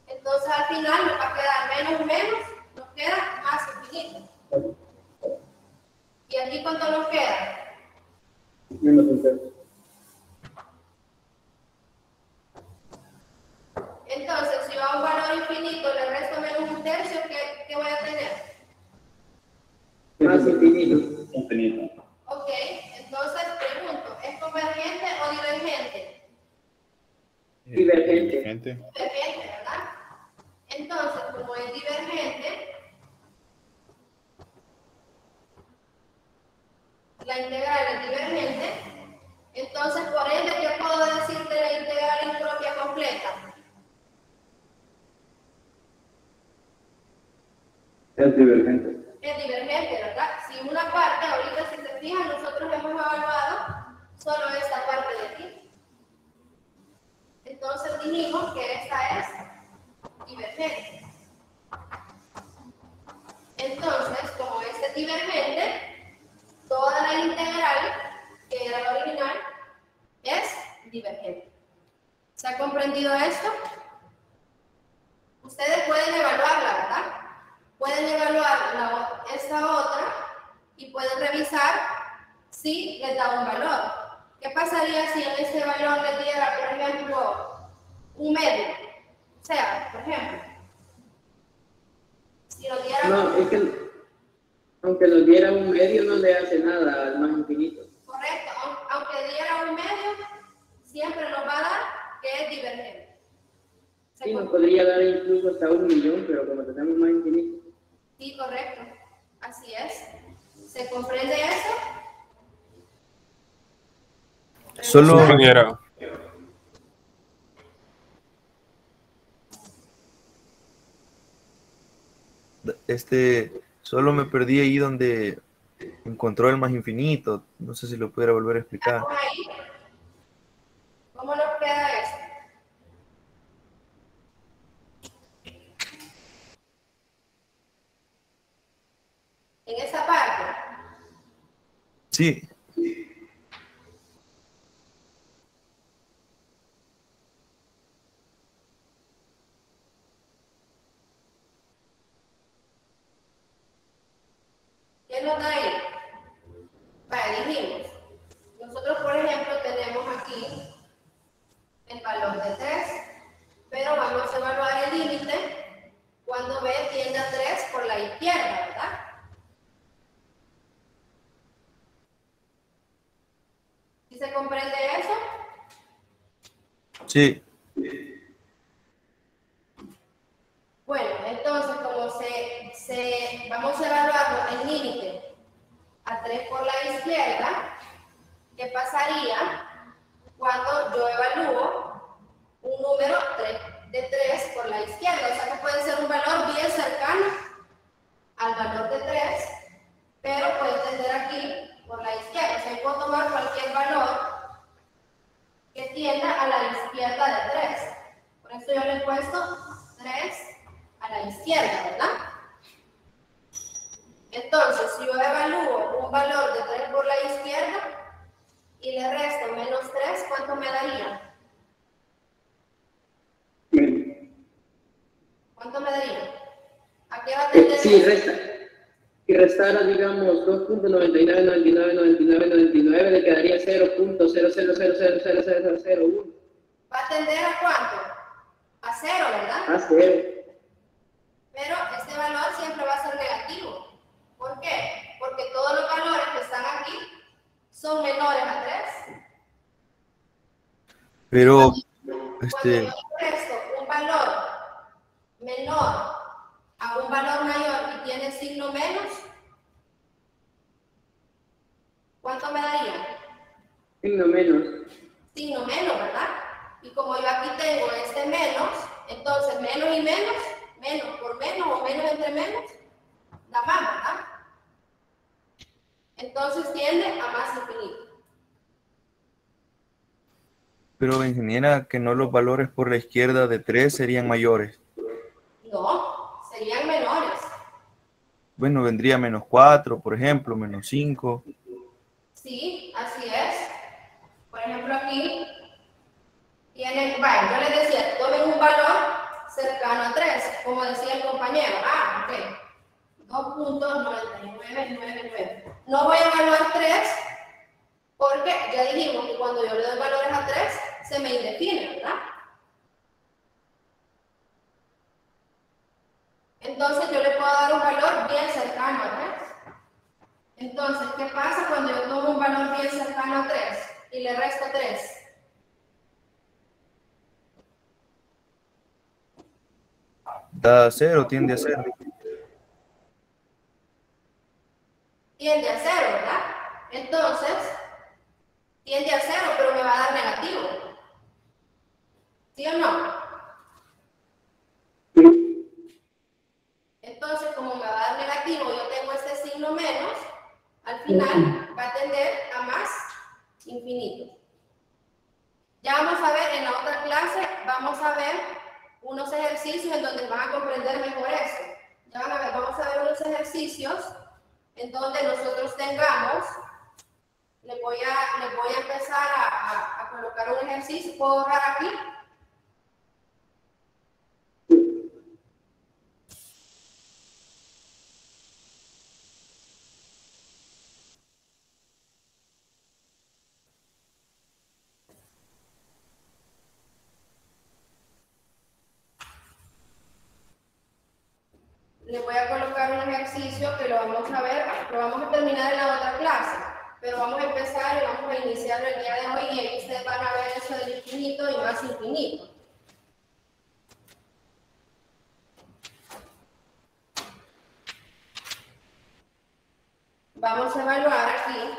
Entonces al final nos va a quedar menos, nos queda más infinito. ¿Y aquí cuánto nos queda? Menos un tercio. Entonces, si yo a un valor infinito le resto menos un tercio, ¿qué voy a tener? Más infinito. Infinito. Ok, entonces pregunto, ¿es convergente o divergente? Divergente. Divergente, ¿verdad? Entonces, como es divergente, la integral es divergente, entonces por ende, ¿qué puedo decir de la integral impropia completa? Es divergente. Es divergente, ¿verdad? Si una parte, ahorita si se fijan, nosotros hemos evaluado solo esta parte de aquí. Entonces dijimos que esta es divergente. Entonces, como este es divergente, toda la integral, que era la original, es divergente. ¿Se ha comprendido esto? Ustedes pueden evaluarla, ¿verdad? Pueden evaluar esta otra y pueden revisar si les da un valor. ¿Qué pasaría si en ese valor les diera, por ejemplo, un medio? O sea, por ejemplo, si nos diera No, es que aunque nos diera un medio no le hace nada al más infinito. correcto, aunque diera un medio, siempre nos va a dar que es divergente. Sí, nos podría dar incluso hasta 1.000.000, pero como tenemos más infinito. Sí, correcto. Así es. ¿Se comprende eso? Solo, Compañera, solo me perdí ahí donde encontró el más infinito. No sé si lo pudiera volver a explicar. ¿Estamos ahí? ¿Cómo nos queda eso? En esa parte. Sí, ¿Qué nos da ahí? Vale, dijimos. Nosotros, por ejemplo, tenemos aquí el valor de 3, pero vamos a evaluar el límite cuando B tiende a 3 por la izquierda, ¿verdad? ¿Sí se comprende eso? sí. Bueno, entonces, como vamos a evaluar el límite a 3 por la izquierda, ¿Qué pasaría cuando yo evalúo un número de 3 por la izquierda? O sea que puede ser un valor bien cercano al valor de 3, pero puede tender aquí por la izquierda. O sea, yo puedo tomar cualquier valor que tienda a la izquierda de 3. Por eso yo le he puesto 3 a la izquierda, ¿verdad? Entonces, si yo evalúo un valor de 3 por la izquierda y le resto menos 3, ¿cuánto me daría? ¿Cuánto me daría? ¿A qué va a tender? Sí, resta. Si restara, digamos, 2.99999999, le quedaría 0.000000001. ¿Va a tender a cuánto? A 0, ¿verdad? A 0. Pero este valor siempre va a ser negativo. ¿Por qué? Porque todos los valores que están aquí son menores a 3. Pero, Cuando yo resto un valor menor a un valor mayor y tiene signo menos, ¿cuánto me daría? Signo menos. Signo menos, ¿verdad? Y como yo aquí tengo este menos, entonces menos y menos, menos por menos o menos entre menos, da más, ¿verdad? Entonces tiende a más infinito. pero ingeniera, que no los valores por la izquierda de 3 serían mayores. No, serían menores. Bueno, vendría menos 4, por ejemplo, menos 5. Sí, así es. Por ejemplo, aquí tienen, vaya, yo les decía, tomen un valor cercano a 3, como decía el compañero. Ah, ok. 2.9999. No voy a evaluar 3 porque ya dijimos que cuando yo le doy valores a 3, se me indefine, ¿verdad? Entonces yo le puedo dar un valor bien cercano a 3. Entonces, ¿qué pasa cuando yo tomo un valor bien cercano a 3 y le resto 3? Da 0, tiende a 0. Tiende a 0, ¿verdad? Entonces, tiende a 0, pero me va a dar negativo. ¿Sí o no? Entonces, como me va a dar negativo, yo tengo este signo menos, al final va a tender a más infinito. Ya vamos a ver en la otra clase, vamos a ver unos ejercicios en donde van a comprender mejor eso. Ya van a ver, vamos a ver unos ejercicios en donde nosotros tengamos, les voy a empezar a colocar un ejercicio. ¿Puedo borrar aquí? Les voy a colocar un ejercicio que lo vamos a ver, lo vamos a terminar en la otra clase, pero vamos a empezar y vamos a iniciarlo el día de hoy y ahí ustedes van a ver eso del infinito y más infinito. Vamos a evaluar aquí,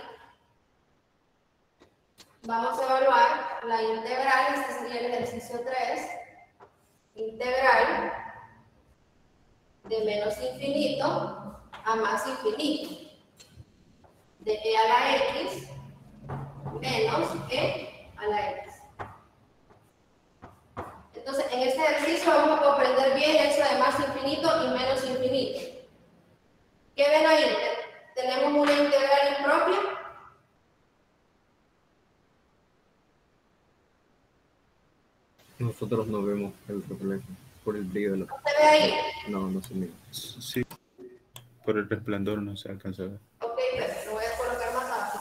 vamos a evaluar la integral, este sería el ejercicio 3, integral de menos infinito a más infinito, de e a la x menos e a la x. Entonces, en este ejercicio vamos a comprender bien eso de más infinito y menos infinito. ¿Qué ven ahí? ¿Tenemos una integral impropia? Nosotros no vemos el reflejo por el brillo de la... ¿Se ve ahí? No, no se mira. Sí, por el resplandor no se alcanza a ver. Ok, pero lo voy a colocar más abajo.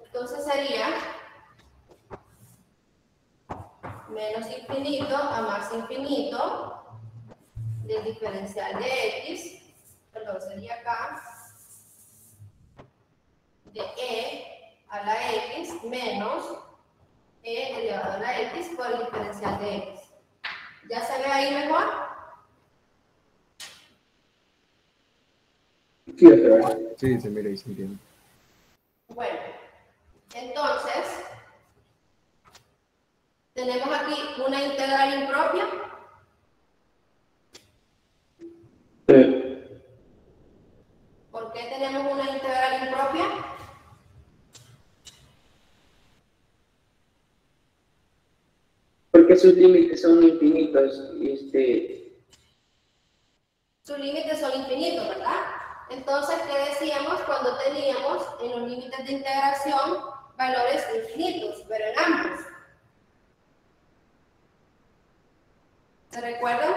Entonces sería menos infinito a más infinito del diferencial de x, perdón, sería acá, de e a la x menos e elevado a la x por el diferencial de x. ¿Ya se ve ahí mejor? Sí, otra vez. Sí, se mira y se entiende. Bueno, entonces, tenemos aquí una integral impropia. ¿Por qué tenemos una integral impropia? Porque sus límites son infinitos. Sus límites son infinitos, ¿verdad? Entonces, ¿qué decíamos cuando teníamos en los límites de integración valores infinitos, pero en ambos? ¿Se recuerdan?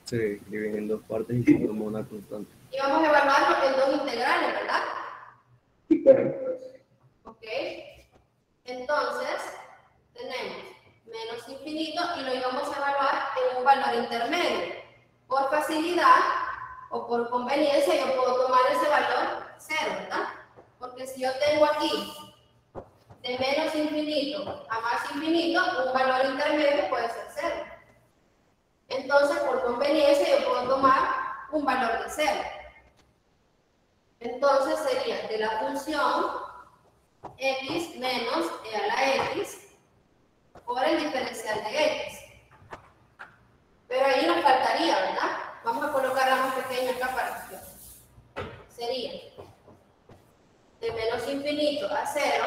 Se dividen en dos partes y se toma una constante. Y vamos a evaluarlo en dos integrales, ¿verdad? Sí, correcto. Ok. Entonces, tenemos menos infinito y lo íbamos a evaluar en un valor intermedio. Por facilidad o por conveniencia yo puedo tomar ese valor 0, ¿verdad? Porque si yo tengo aquí de menos infinito a más infinito, un valor intermedio puede ser 0. Entonces, por conveniencia yo puedo tomar un valor de 0. Entonces sería de la función x menos e a la x por el diferencial de x. Pero ahí nos faltaría, ¿verdad? Vamos a colocarla más pequeña acá para que sería de menos infinito a 0,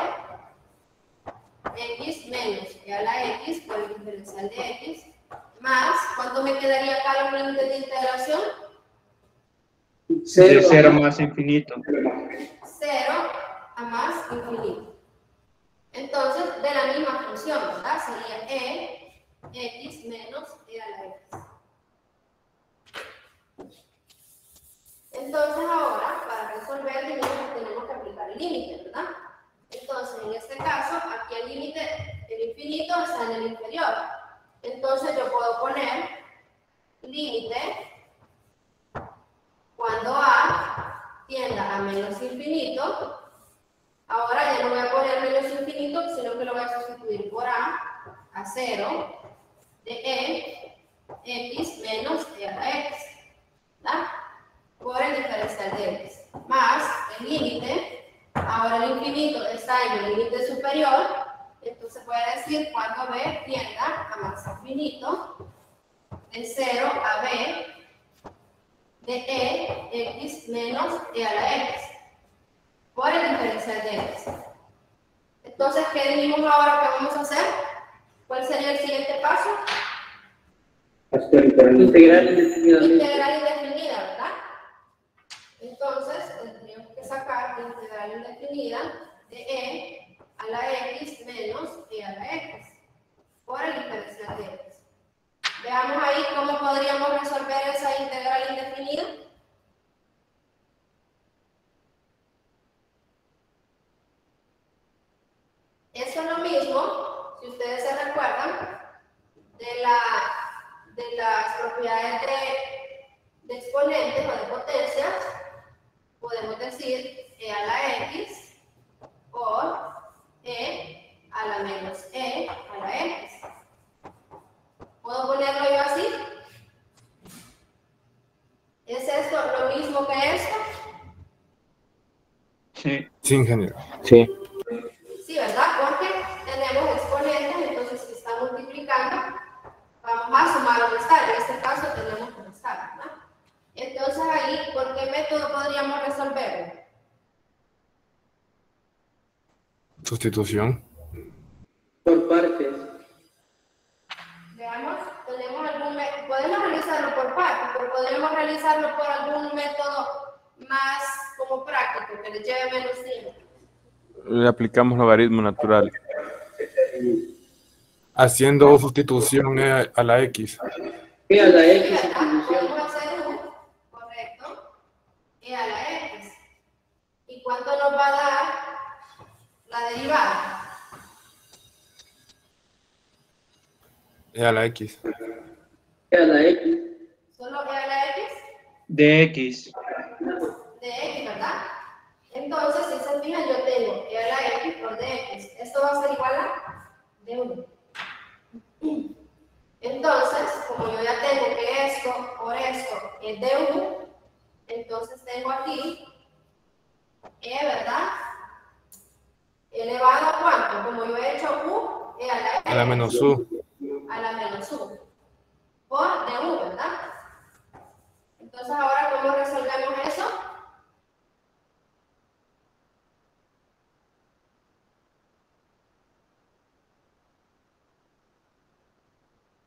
x menos e a la x por el diferencial de x, más, ¿cuánto me quedaría acá los límites de integración? De 0 más infinito. 0 a más infinito. Entonces, de la misma función, ¿verdad? Sería x menos e a la x. Entonces, ahora, para resolver, tenemos que aplicar el límite, ¿verdad? Entonces, en este caso, aquí el límite, el infinito está en el inferior. Entonces, yo puedo poner límite cuando a tienda a menos infinito. Ahora ya no voy a poner menos infinito, sino que lo voy a sustituir por a 0 de x menos e a la x, ¿verdad? Por el diferencial de x, más el límite. Ahora el infinito está en el límite superior, entonces puede decir cuando b tienda a más infinito, de 0 a b de x menos e a la x, por el diferencial de x. Entonces, ¿qué dijimos ahora que vamos a hacer? ¿Cuál sería el siguiente paso? Integral indefinidamente. Integral indefinida, ¿verdad? Entonces, tendríamos que sacar la integral indefinida de e a la x menos e a la x, por el diferencial de x. Veamos ahí cómo podríamos resolver esa integral indefinida. Eso es lo mismo, si ustedes se recuerdan, de las propiedades de exponentes o de potencias, podemos decir e a la x por e a la menos e a la x. ¿Puedo ponerlo yo así? ¿Es esto lo mismo que esto? Sí. Sí, ingeniero. Sí. Sí, ¿verdad? Porque tenemos exponentes, entonces si está multiplicando, vamos a sumar o restar. En este caso tenemos que restar, ¿verdad? Entonces ahí, ¿por qué método podríamos resolverlo? Sustitución. Por partes. Veamos, tenemos podemos realizarlo por partes, pero podríamos realizarlo por algún método más como práctico, que le lleve menos tiempo. Le aplicamos logaritmo natural. Haciendo sustitución a la X. E a la Sí, x ¿verdad? sustitución. Podemos hacer correcto, e a la x. ¿Y cuánto nos va a dar la derivada? A la X. E a la x. ¿Solo e a la x? De x. De x, ¿verdad? Entonces, si se fijan, yo tengo e a la x por dx. Esto va a ser igual a d1. Entonces, como yo ya tengo que esto por esto es d1, entonces tengo aquí e, ¿verdad? la menos U. A la menos U. Por DU, ¿verdad? Entonces, ahora, ¿cómo resolvemos eso?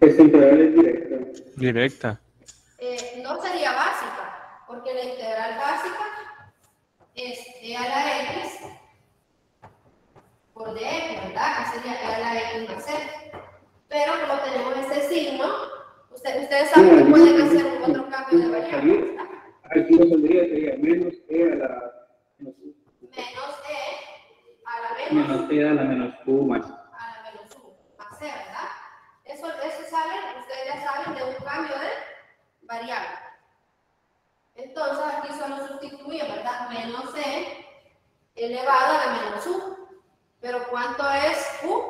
Esta integral es directa. Directa. No sería básica, porque la integral básica es e a la x por dx, ¿verdad? Que sería e a la x más c. Pero como tenemos este signo, ustedes saben que pueden hacer un otro cambio de variable, ¿verdad? Aquí lo saldría, sería menos e a la menos u. Menos e a la menos Menos e a la menos u más. a la menos u más c, ¿verdad? Eso sale, ustedes ya saben, de un cambio de variable. Entonces aquí solo sustituye, ¿verdad? Menos e elevado a la menos u. Pero ¿cuánto es u?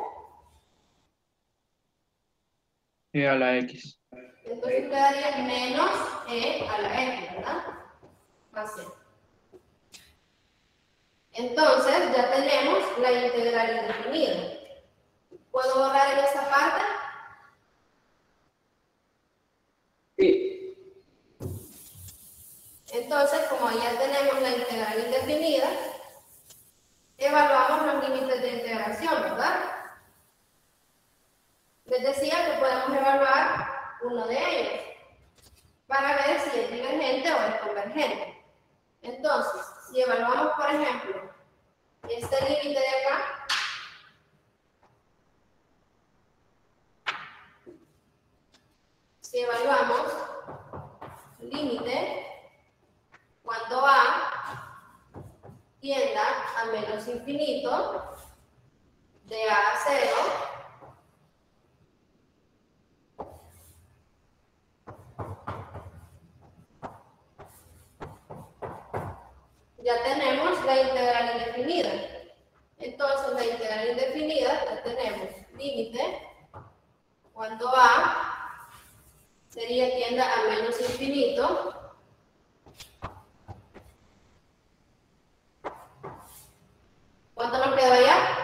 E a la X. Entonces quedaría menos e a la x, ¿verdad? Más c. Entonces ya tenemos la integral indefinida. ¿Puedo borrar en esta parte? Sí. Entonces, como ya tenemos la integral indefinida, evaluamos los límites de integración, ¿verdad? Les decía que podemos evaluar uno de ellos para ver si es divergente o es convergente. Entonces, si evaluamos, por ejemplo, este límite de acá, si evaluamos límite cuando a tienda a menos infinito de a 0 ya tenemos la integral indefinida. Entonces la integral indefinida ya tenemos límite cuando a sería tienda a menos infinito ¿cuánto nos queda ya?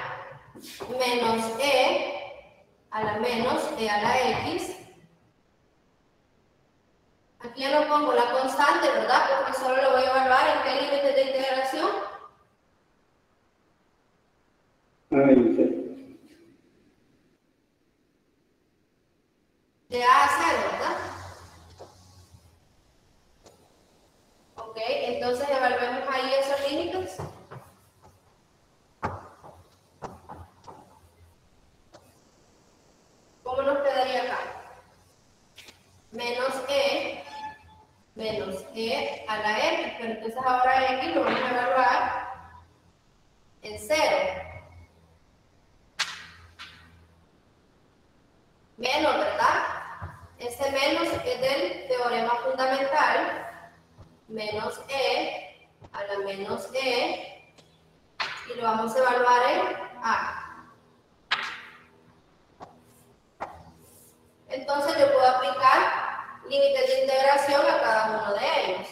Menos e a la menos e a la x. Aquí ya no pongo la constante, ¿verdad? Porque solo lo voy a evaluar en qué límite de integración. Ahí sí. De a a 0, ¿verdad? Ok, entonces evaluemos ahí esos límites. ¿Cómo nos quedaría acá? Menos e a la x, pero entonces ahora x lo vamos a evaluar en 0. Menos, ¿verdad? Este menos es del teorema fundamental. Menos e a la menos e. Y lo vamos a evaluar en a. Entonces yo puedo aplicar límites de integración a cada uno de ellos.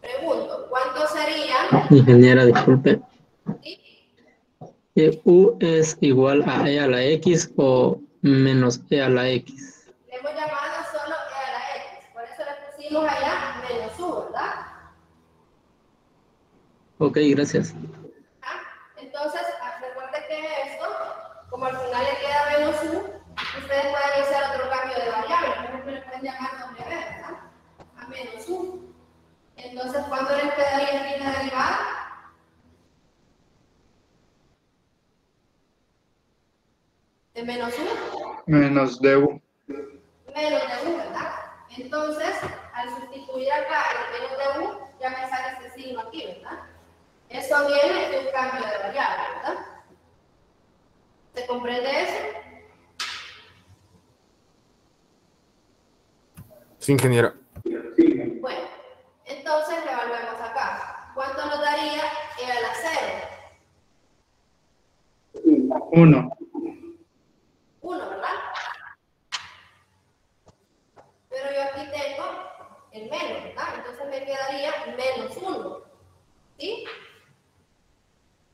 Pregunto, ¿cuánto sería? Ingeniera, disculpe. ¿Sí? ¿U es igual a e a la x o menos e a la x? Le hemos llamado solo e a la x, por eso le pusimos allá menos u, ¿verdad? Ok, gracias. Entonces, recuerden que esto, como al final le queda menos u, ustedes pueden hacer otro cambio de variable. Por ejemplo, le pueden llamar W, ¿verdad? A menos u. Entonces, ¿cuánto les quedaría aquí la derivada? De menos u. Menos du. Menos de u, ¿verdad? Entonces, al sustituir acá el menos de u, ya me sale este signo aquí, ¿verdad? Eso viene de un cambio de variable, ¿verdad? ¿Se comprende eso? Sí, ingeniera. Bueno, entonces revaluemos acá. ¿Cuánto nos daría e a la 0? 1. 1, ¿verdad? Pero yo aquí tengo el menos, ¿verdad? Entonces me quedaría quedaría menos 1. ¿Sí?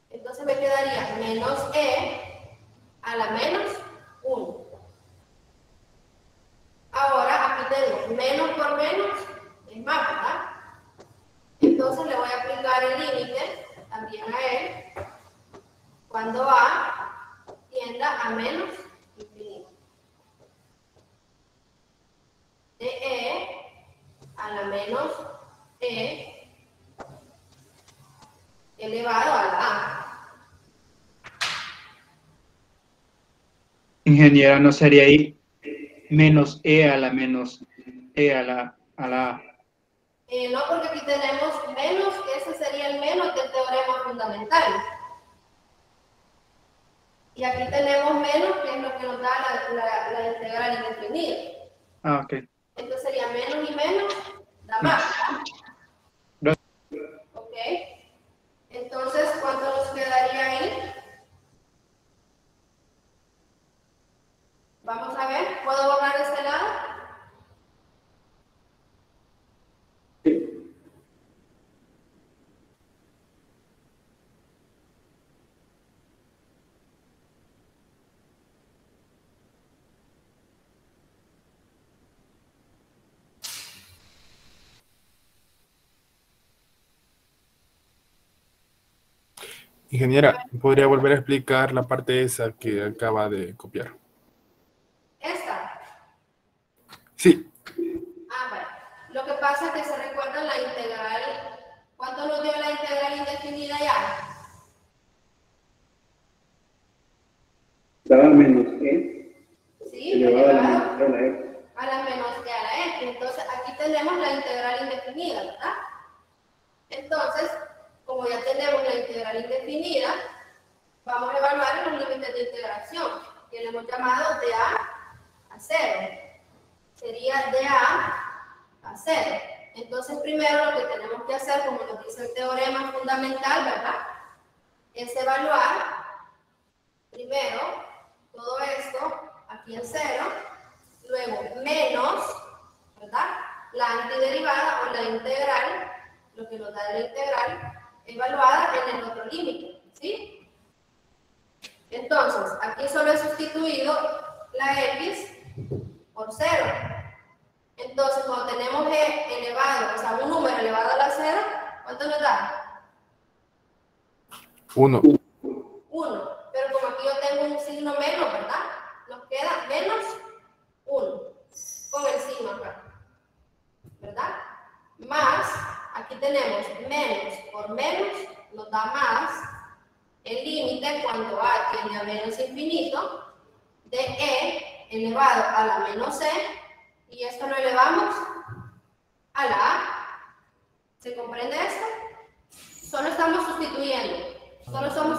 Entonces me quedaría menos e a la menos 1. Ahora aquí tengo menos por menos es más, ¿verdad? Entonces le voy a aplicar el límite también a él cuando a tienda a menos infinito. De e a la menos e elevado a la a. Ingeniera, ¿no sería ahí menos e a la menos e a la a? No, porque aquí tenemos menos, que ese sería el menos del teorema fundamental. Y aquí tenemos menos, que es lo que nos da la integral indefinida. Ah, ok. Entonces sería menos y menos, da más. Ok. Entonces, ¿cuánto nos quedaría ahí? Vamos a ver, ¿puedo borrar este lado? Ingeniera, ¿podría volver a explicar la parte esa que acaba de copiar? Esta. Sí. Ah, bueno. Lo que pasa es que se recuerda la integral. ¿Cuánto nos dio la integral indefinida ya? Daba menos e Sí, elevado a la elevado menos e a la x. a la menos que a la x. Entonces, aquí tenemos la integral indefinida, ¿verdad? Entonces, como ya tenemos la integral indefinida, vamos a evaluar los límites de integración, que le hemos llamado de a 0. Sería de a 0. Entonces, primero lo que tenemos que hacer, como nos dice el teorema fundamental, ¿verdad? Es evaluar, primero, todo esto aquí en 0, luego menos, ¿verdad? La antiderivada o la integral, lo que nos da la integral, evaluada en el otro límite, ¿sí? Entonces, aquí solo he sustituido la x por 0. Entonces, cuando tenemos e elevado, o sea, un número elevado a la 0, ¿cuánto nos da? 1. 1. Pero como aquí yo tengo un signo menos, ¿verdad? Nos queda menos 1, con el signo acá, ¿verdad? Más, aquí tenemos menos por menos, nos da más el límite cuando a tiende a menos infinito de e elevado a la menos c, y esto lo elevamos a la a. ¿Se comprende esto? Solo estamos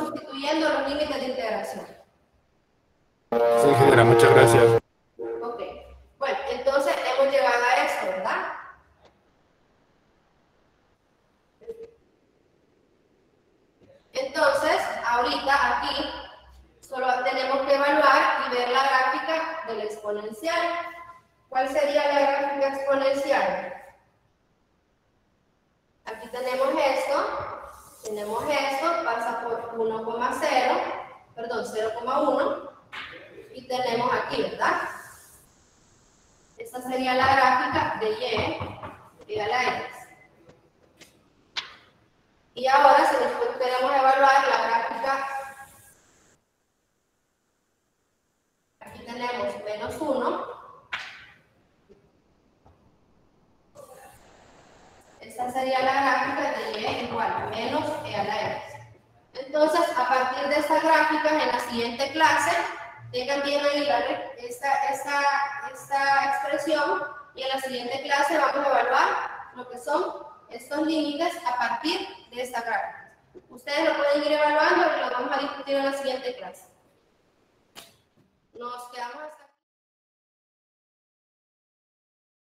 sustituyendo los límites de integración. Sí, ingeniera, muchas gracias. Ok, bueno, entonces hemos llegado a esto, ¿verdad? Entonces, ahorita aquí solo tenemos que evaluar y ver la gráfica del exponencial. ¿Cuál sería la gráfica exponencial? Aquí tenemos esto, pasa por 0,1 y tenemos aquí, ¿verdad? Esta sería la gráfica de y a la x. Y ahora, si nosotros queremos evaluar la gráfica, aquí tenemos menos 1. Esta sería la gráfica de y igual a menos e a la x. Entonces, a partir de esta gráfica, en la siguiente clase, tengan bien ahí esta expresión, y en la siguiente clase vamos a evaluar lo que son estos límites a partir de esta gráfica. Ustedes lo pueden ir evaluando y lo vamos a discutir en la siguiente clase. Nos quedamos hasta